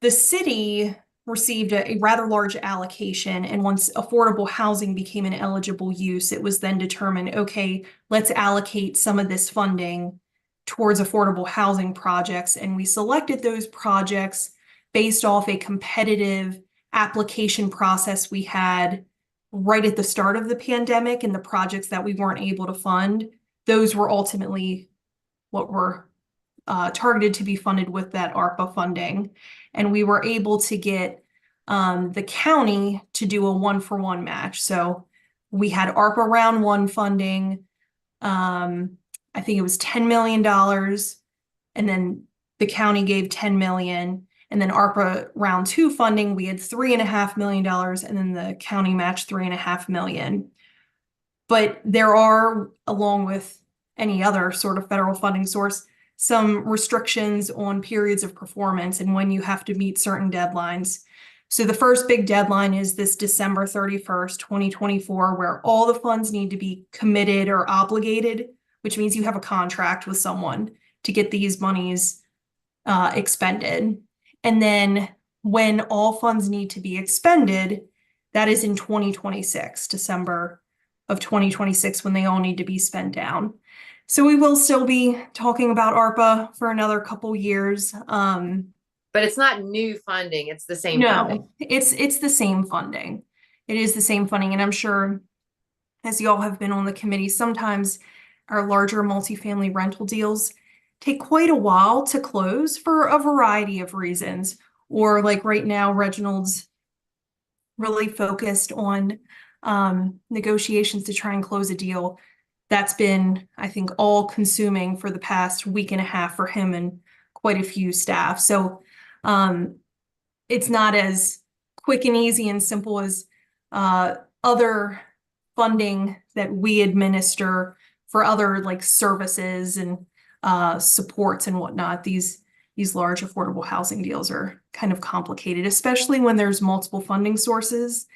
the city received a rather large allocation, and once affordable housing became an eligible use, it was then determined, okay, let's allocate some of this funding towards affordable housing projects. And we selected those projects based off a competitive application process we had right at the start of the pandemic, and the projects that we weren't able to fund, those were ultimately what were targeted to be funded with that ARPA funding. And we were able to get the county to do a 1-for-1 match. So we had ARPA round 1 funding. I think it was $10 million. And then the county gave $10 million. And then ARPA round 2 funding, we had $3.5 million. And then the county matched $3.5 million. But there are, along with any other sort of federal funding source, some restrictions on periods of performance and when you have to meet certain deadlines. So the first big deadline is this December 31st, 2024, where all the funds need to be committed or obligated, which means you have a contract with someone to get these monies expended. And then when all funds need to be expended, that is in 2026, December of 2026, when they all need to be spent down. So we will still be talking about ARPA for another couple years. But it's not new funding, it's the same funding. No, it's the same funding. It is the same funding, and I'm sure, as y'all have been on the committee, sometimes our larger multifamily rental deals take quite a while to close for a variety of reasons. Or like right now, Reginald's really focused on negotiations to try and close a deal that's been, I think, all consuming for the past week and a half for him and quite a few staff. So it's not as quick and easy and simple as other funding that we administer for other like services and supports and whatnot. These large affordable housing deals are kind of complicated, especially when there's multiple funding sources.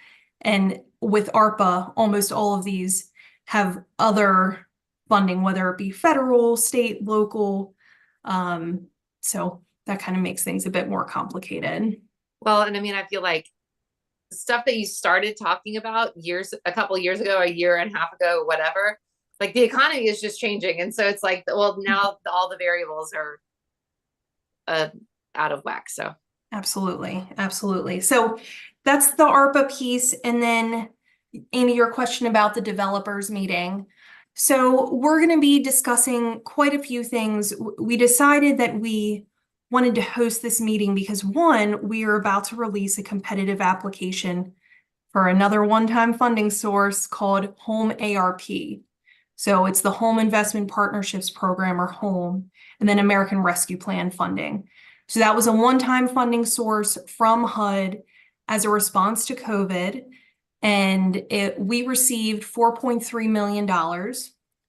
And with ARPA, almost all of these have other funding, whether it be federal, state, local. So that kind of makes things a bit more complicated. Well, and I mean, I feel like the stuff that you started talking about a couple of years ago, a year and a half ago, whatever, like the economy is just changing. And so it's like, well, now all the variables are out of whack. So Absolutely. Absolutely. So that's the ARPA piece. And then Amy, your question about the developers meeting. So we're going to be discussing quite a few things. We decided that we wanted to host this meeting because, one, we are about to release a competitive application for another one-time funding source called Home ARP. So it's the Home Investment Partnerships Program, or HOME, and then American Rescue Plan funding. So that was a one-time funding source from HUD as a response to COVID. And we received $4.3 million.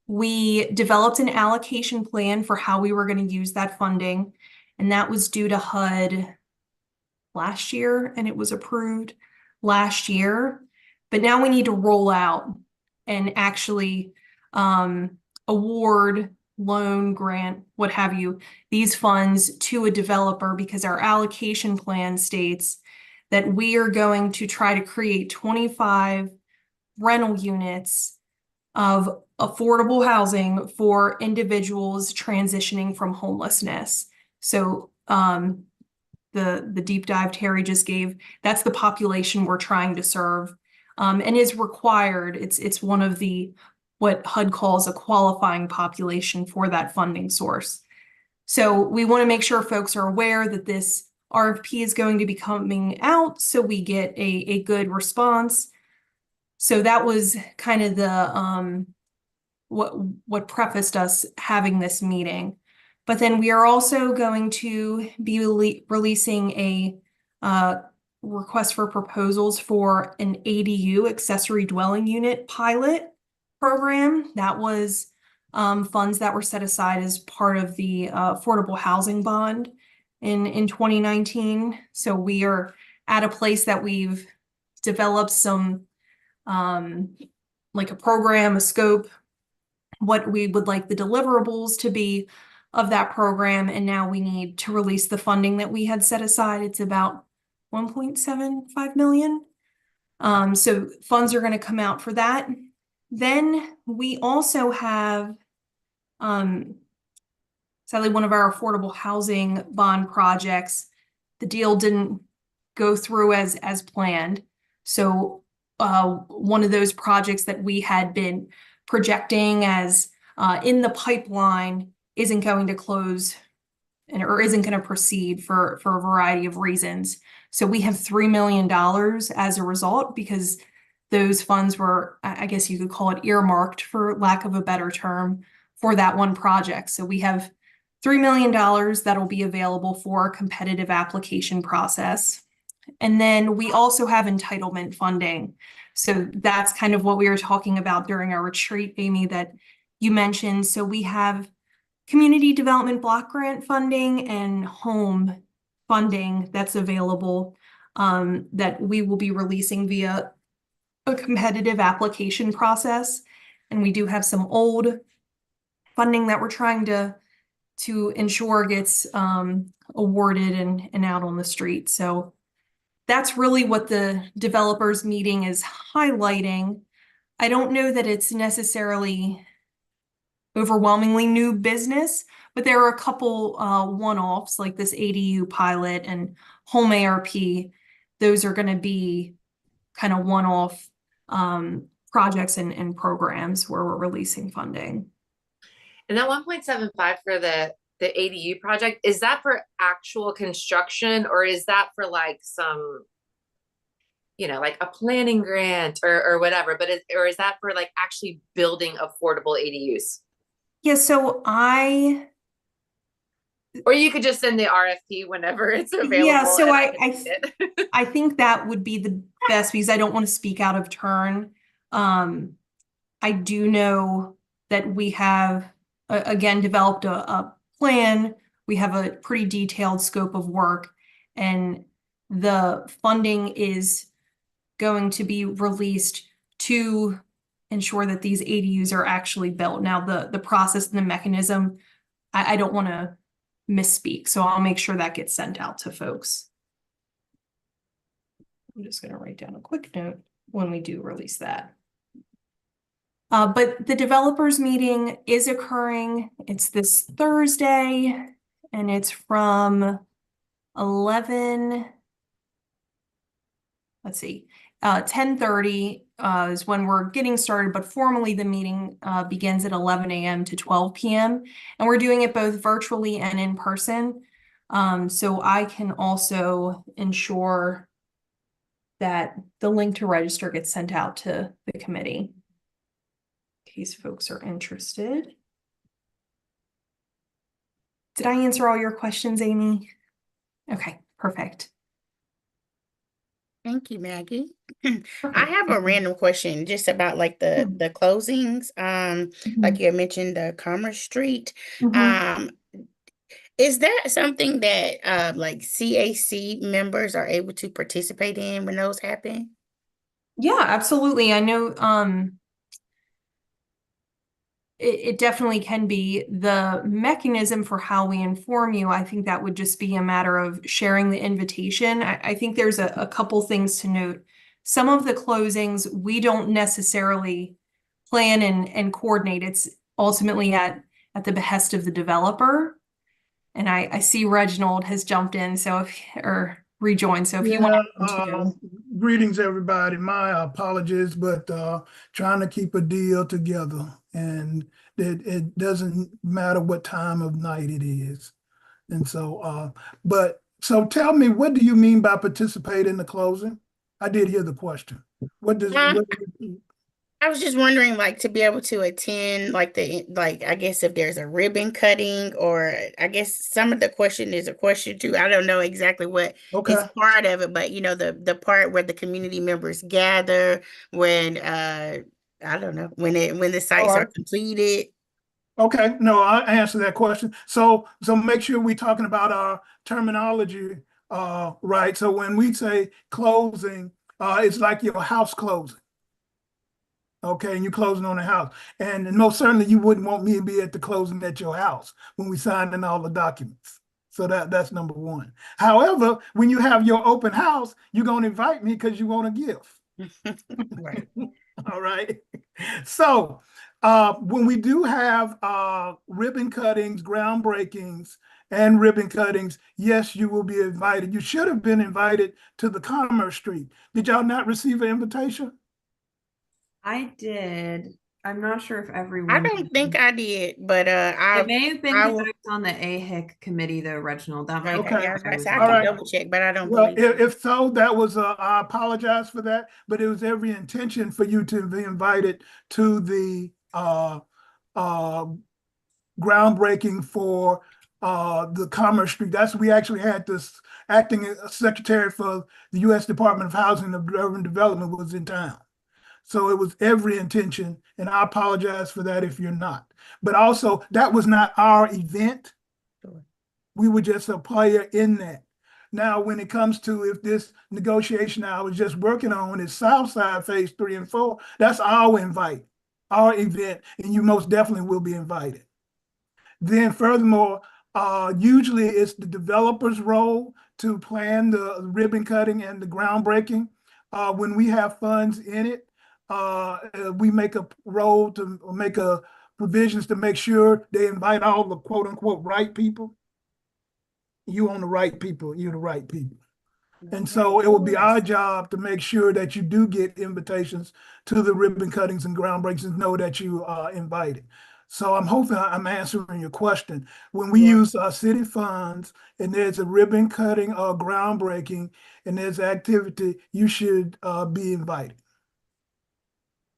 We developed an allocation plan for how we were going to use that funding. And that was due to HUD last year, and it was approved last year. But now we need to roll out and actually award, loan, grant, what have you, these funds to a developer, because our allocation plan states that we are going to try to create 25 rental units of affordable housing for individuals transitioning from homelessness. So the deep dive Terry just gave, that's the population we're trying to serve, and is required. It's one of the what HUD calls a qualifying population for that funding source. So we want to make sure folks are aware that this RFP is going to be coming out, so we get a good response. So that was kind of the what prefaced us having this meeting. But then we are also going to be releasing a request for proposals for an ADU, accessory dwelling unit pilot program. That was funds that were set aside as part of the affordable housing bond in 2019. So we are at a place that we've developed some like a program, a scope, what we would like the deliverables to be of that program. And now we need to release the funding that we had set aside. It's about 1.75 million. So funds are going to come out for that. Then we also have sadly, one of our affordable housing bond projects, the deal didn't go through as planned. So one of those projects that we had been projecting as in the pipeline isn't going to close or isn't going to proceed for a variety of reasons. So we have $3 million as a result, because those funds were, I guess you could call it, earmarked, for lack of a better term, for that one project. So we have $3 million that'll be available for a competitive application process. And then we also have entitlement funding. So that's kind of what we were talking about during our retreat, Amy, that you mentioned. So we have community development block grant funding and home funding that's available. that we will be releasing via a competitive application process. And we do have some old funding that we're trying to ensure gets awarded and out on the street. So that's really what the developers meeting is highlighting. I don't know that it's necessarily overwhelmingly new business, but there are a couple one-offs like this ADU pilot and home ARP. Those are going to be kind of one-off projects and programs where we're releasing funding. And that 1.75 for the ADU project, is that for actual construction, or is that for like some, like a planning grant or whatever, or is that for like actually building affordable ADUs? Yeah, so or you could just send the RFP whenever it's available. Yeah, so I think that would be the best, because I don't want to speak out of turn. I do know that we have again developed a plan. We have a pretty detailed scope of work, and the funding is going to be released to ensure that these ADUs are actually built. Now, the process and the mechanism, I don't want to misspeak, so I'll make sure that gets sent out to folks. I'm just going to write down a quick note when we do release that. But the developers meeting is occurring. It's this Thursday, and it's from 10:30 is when we're getting started, but formally the meeting begins at 11 a.m. to 12 p.m. And we're doing it both virtually and in person. So I can also ensure that the link to register gets sent out to the committee in case folks are interested. Did I answer all your questions, Amy? Okay, perfect. Thank you, Maggie. I have a random question just about like the closings. Like you mentioned, the Commerce Street. Is that something that like CAC members are able to participate in when those happen? Yeah, absolutely. I know it definitely can be. The mechanism for how we inform you, I think that would just be a matter of sharing the invitation. I think there's a couple things to note. Some of the closings we don't necessarily plan and coordinate. It's ultimately at the behest of the developer. And I see Reginald has jumped in, or rejoined. So if you want to. Greetings, everybody. My apologies, but trying to keep a deal together, and it doesn't matter what time of night it is. And so, so tell me, what do you mean by participate in the closing? I did hear the question. What I was just wondering, like, to be able to attend, like I guess if there's a ribbon cutting, or I guess some of the question is a question too. I don't know exactly what is part of it, but the part where the community members gather when I don't know, when the sites are completed. Okay, no, I'll answer that question. So make sure we're talking about our terminology, right? So when we say closing, it's like your house closing. Okay, and you're closing on a house. And most certainly you wouldn't want me to be at the closing at your house when we signed in all the documents. So that's number one. However, when you have your open house, you're going to invite me because you want a gift. Right. All right. So when we do have ribbon cuttings, groundbreakings, and ribbon cuttings, yes, you will be invited. You should have been invited to the Commerce Street. Did y'all not receive an invitation? I did. I'm not sure if everyone. I don't think I did, but it may have been because I was on the AHIC committee, though, Reginald. That might okay. I All can right. double check, but I don't Well, believe if so, that was I apologize for that, but it was every intention for you to be invited to the groundbreaking for the Commerce Street. We actually had this acting secretary for the U.S. Department of Housing and Urban Development was in town. So it was every intention, and I apologize for that if you're not. But also, that was not our event. We were just a player in that. Now, when it comes to if this negotiation I was just working on is Southside Phase 3 and 4, that's our invite, our event, and you most definitely will be invited. Then furthermore, usually it's the developer's role to plan the ribbon cutting and the groundbreaking. When we have funds in it, we make a role to make a provisions to make sure they invite all the quote unquote right people. You on the right people, you're the right people. And so it will be our job to make sure that you do get invitations to the ribbon cuttings and groundbreakings and know that you are invited. So I'm hoping I'm answering your question. When we use city funds and there's a ribbon cutting or groundbreaking and there's activity, you should be invited.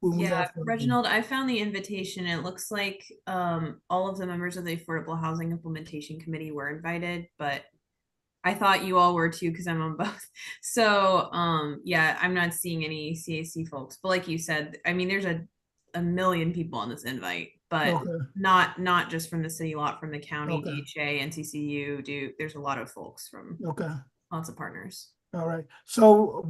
Yeah, Reginald, I found the invitation. It looks like all of the members of the Affordable Housing Implementation Committee were invited, but I thought you all were too because I'm on both. So yeah, I'm not seeing any CAC folks. But like you said, I mean, there's a million people on this invite, but not just from the city lot, from the county, DHA, NCCU. There's a lot of folks from lots of partners. All right. So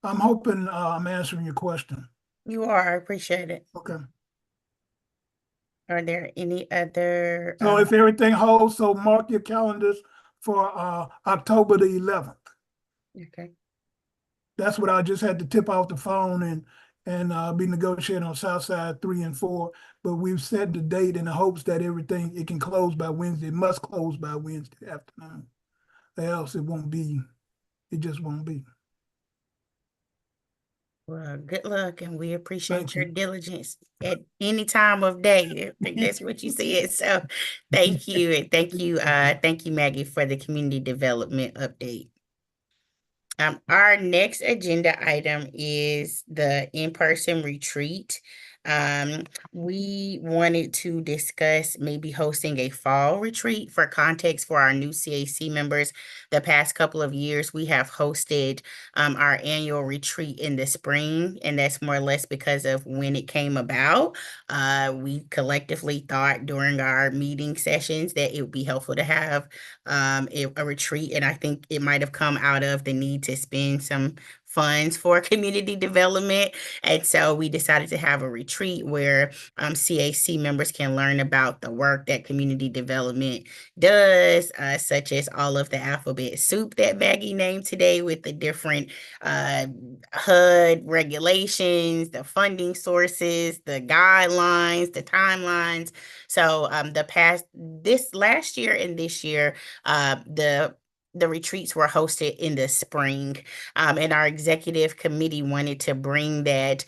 I'm hoping I'm answering your question. You are. I appreciate it. Okay. Are there any other? So if everything holds, so mark your calendars for October the 11th. Okay. That's what I just had to tip off the phone and be negotiating on Southside 3 and 4. But we've set the date in the hopes that it can close by Wednesday. It must close by Wednesday afternoon. Or else it just won't be. Well, good luck, and we appreciate your diligence at any time of day. I think that's what you said. So thank you. And thank you, Maggie, for the community development update. Our next agenda item is the in-person retreat. We wanted to discuss maybe hosting a fall retreat. For context for our new CAC members, the past couple of years, we have hosted our annual retreat in the spring, and that's more or less because of when it came about. We collectively thought during our meeting sessions that it would be helpful to have a retreat, and I think it might have come out of the need to spend some funds for community development. And so we decided to have a retreat where CAC members can learn about the work that community development does, such as all of the alphabet soup that Maggie named today with the different HUD regulations, the funding sources, the guidelines, the timelines. So this last year and this year, the retreats were hosted in the spring, and our executive committee wanted to bring that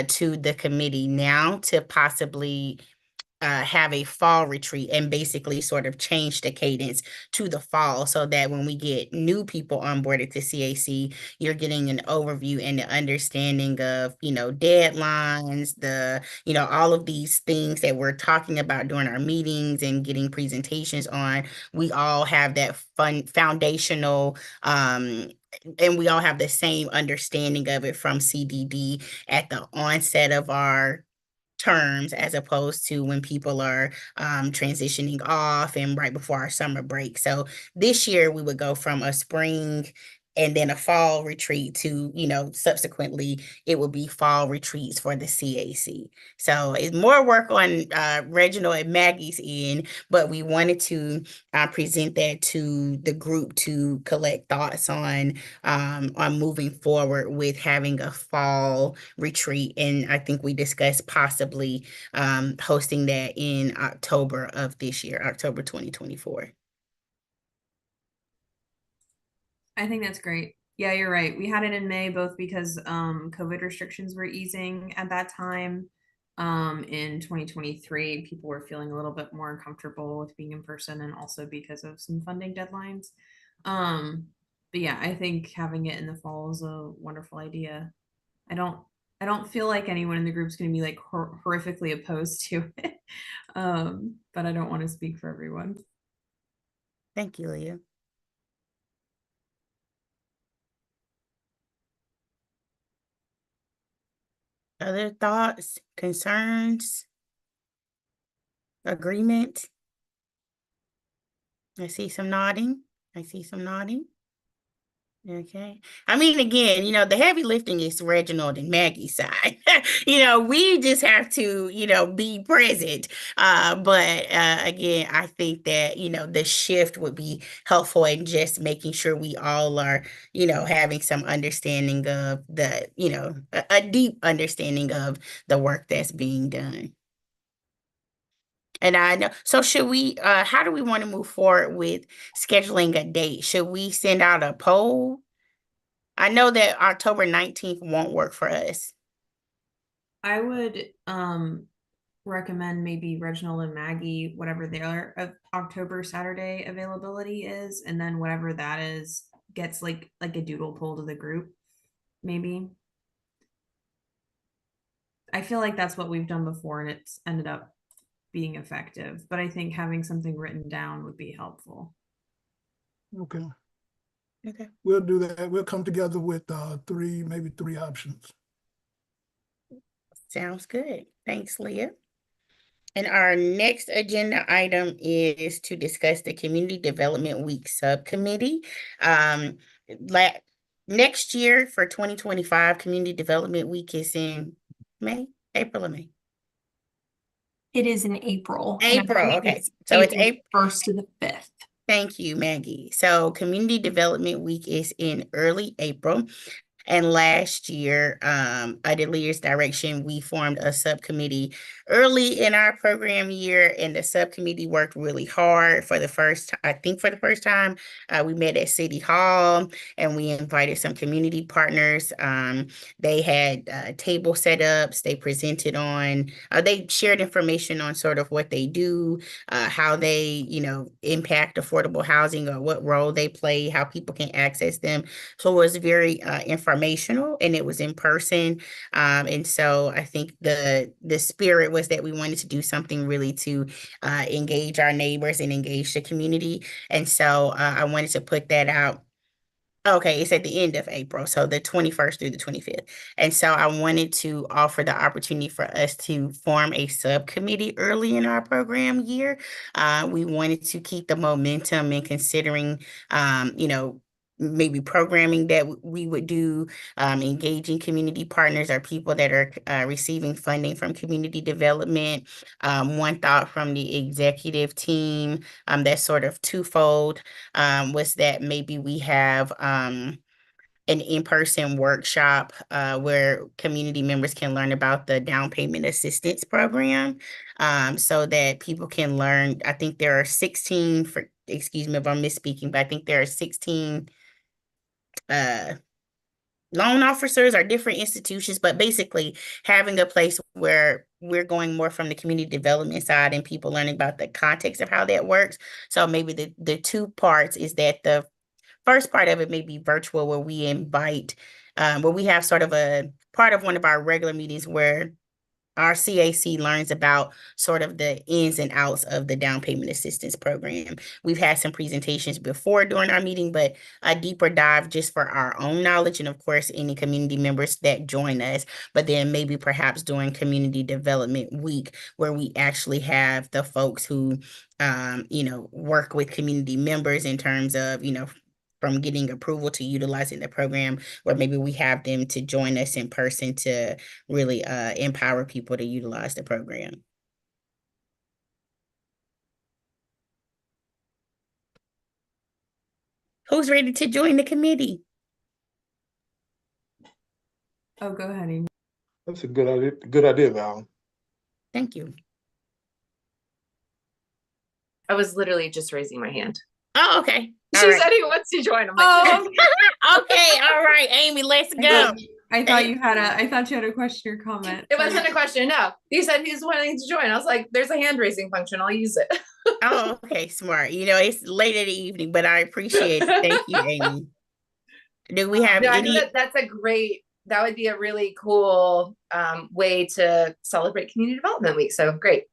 to the committee now to possibly have a fall retreat and basically sort of change the cadence to the fall so that when we get new people onboarded to CAC, you're getting an overview and the understanding of, deadlines, all of these things that we're talking about during our meetings and getting presentations on. We all have that fun foundational and we all have the same understanding of it from CDD at the onset of our terms, as opposed to when people are transitioning off and right before our summer break. So this year we would go from a spring and then a fall retreat to, subsequently it will be fall retreats for the CAC. So it's more work on Reginald and Maggie's end, but we wanted to present that to the group to collect thoughts on moving forward with having a fall retreat. And I think we discussed possibly hosting that in October of this year, October 2024. I think that's great. Yeah, you're right. We had it in May, both because COVID restrictions were easing at that time. In 2023, people were feeling a little bit more comfortable with being in person, and also because of some funding deadlines. But yeah, I think having it in the fall is a wonderful idea. I don't feel like anyone in the group is going to be like horrifically opposed to it. But I don't want to speak for everyone. Thank you, Leah. Other thoughts, concerns, agreement? I see some nodding. I see some nodding. Okay. I mean, again, the heavy lifting is Reginald and Maggie's side. We just have to, be present. But again, I think that, the shift would be helpful in just making sure we all are, having some understanding of the, a deep understanding of the work that's being done. And I know, so should we, how do we want to move forward with scheduling a date? Should we send out a poll? I know that October 19th won't work for us. I would recommend maybe Reginald and Maggie, whatever their October Saturday availability is, and then whatever that is gets like a doodle poll to the group, maybe. I feel like that's what we've done before and it's ended up being effective, but I think having something written down would be helpful. Okay, Okay. we'll do that. We'll come together with maybe three options. Sounds good. Thanks, Leah. And our next agenda item is to discuss the Community Development Week Subcommittee. Next year for 2025, Community Development Week is in April or May? It is in April. April, okay. So it's April 1st to the 5th. Thank you, Maggie. So Community Development Week is in early April. And last year, under Leah's direction, we formed a subcommittee early in our program year, and the subcommittee worked really hard for the first time. We met at City Hall, and we invited some community partners. They had table setups. They presented on, they shared information on sort of what they do, how they, impact affordable housing or what role they play, how people can access them. So it was very informational, and it was in person. And so I think the spirit was that we wanted to do something really to engage our neighbors and engage the community. And so I wanted to put that out. Okay, it's at the end of April, so the 21st through the 25th. And so I wanted to offer the opportunity for us to form a subcommittee early in our program year. We wanted to keep the momentum in considering, maybe programming that we would do, engaging community partners or people that are receiving funding from community development. One thought from the executive team that's sort of twofold was that maybe we have an in-person workshop where community members can learn about the down payment assistance program, so that people can learn. I think there are 16, excuse me if I'm misspeaking, but I think there are 16 loan officers or different institutions, but basically having a place where we're going more from the community development side and people learning about the context of how that works. So maybe the two parts is that the first part of it may be virtual, where we invite, where we have sort of a part of one of our regular meetings where our CAC learns about sort of the ins and outs of the down payment assistance program. We've had some presentations before during our meeting, but a deeper dive just for our own knowledge, and of course, any community members that join us, but then maybe perhaps during Community Development Week, where we actually have the folks who, work with community members in terms of, from getting approval to utilizing the program, where maybe we have them to join us in person to really empower people to utilize the program. Who's ready to join the committee? Oh, go ahead, Amy. That's a good idea, Val. Thank you. I was literally just raising my hand. Oh, okay. She said he wants to join. I'm like, okay, all right, Amy, let's go. I thought you had a question or comment. It wasn't a question, no. He said he's wanting to join. I was like, there's a hand raising function. I'll use it. Oh, okay, smart. It's late in the evening, but I appreciate it. Thank you, Amy. Do we have I any? think that would be a really cool way to celebrate Community Development Week. So great.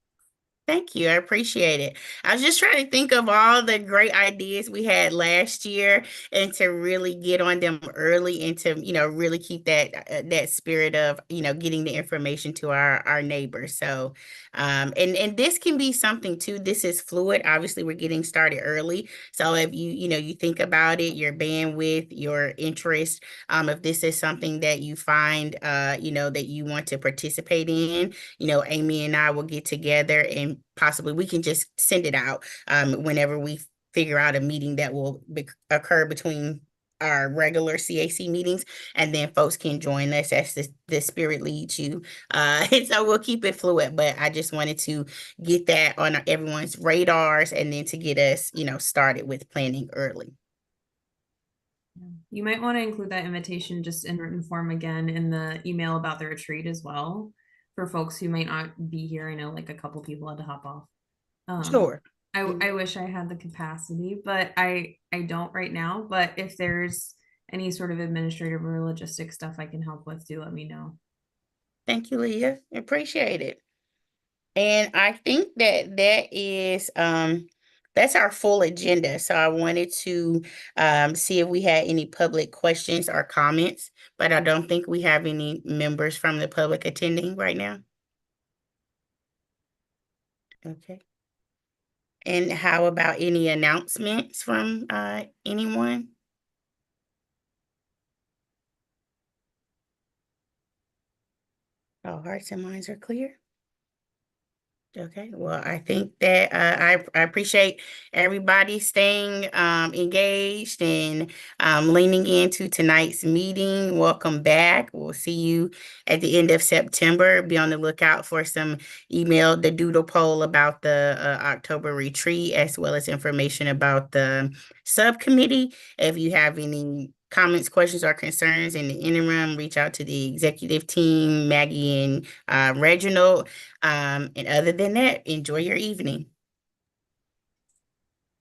Thank you. I appreciate it. I was just trying to think of all the great ideas we had last year and to really get on them early and to, really keep that spirit of, getting the information to our neighbors. So, and this can be something too. This is fluid. Obviously, we're getting started early. So if you think about it, your bandwidth, your interest, if this is something that you find, that you want to participate in, Amy and I will get together and possibly we can just send it out whenever we figure out a meeting that will occur between our regular CAC meetings, and then folks can join us as the spirit leads you. And so we'll keep it fluid, but I just wanted to get that on everyone's radars and then to get us, started with planning early. You might want to include that invitation just in written form again in the email about the retreat as well for folks who might not be here. I know like a couple people had to hop off. Sure. I wish I had the capacity, but I don't right now. But if there's any sort of administrative or logistic stuff I can help with, do let me know. Thank you, Leah. Appreciate it. And I think that is that's our full agenda. So I wanted to see if we had any public questions or comments, but I don't think we have any members from the public attending right now. Okay. And how about any announcements from anyone? All hearts and minds are clear. Okay, well, I think that I appreciate everybody staying engaged and leaning into tonight's meeting. Welcome back. We'll see you at the end of September. Be on the lookout for some email, the doodle poll about the October retreat, as well as information about the subcommittee. If you have any comments, questions, or concerns in the interim, reach out to the executive team, Maggie and Reginald. And other than that, enjoy your evening.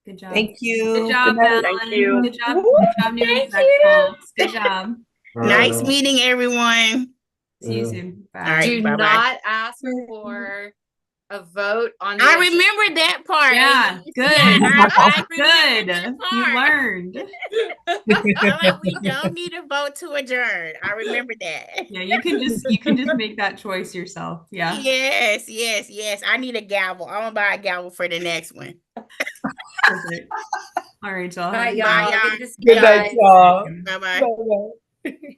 Good job. Thank you. Good job, Good night. Ellen. Thank you. Good job. Good job, new Thank exec you. folks. Good job. Nice meeting everyone. See you soon. Bye. All right, Do bye-bye. not ask for a vote on the I remember that part. Yeah, Amy. good. I remember Good. that You part. learned. I'm like, we don't need a vote to adjourn. I remember that. Yeah, you can just make that choice yourself. Yeah. Yes. I need a gavel. I'm gonna buy a gavel for the next one. Perfect. All right, y'all. Bye, Bye, y'all. y'all. Good to see Good you night, guys. y'all. Bye-bye. Bye-bye.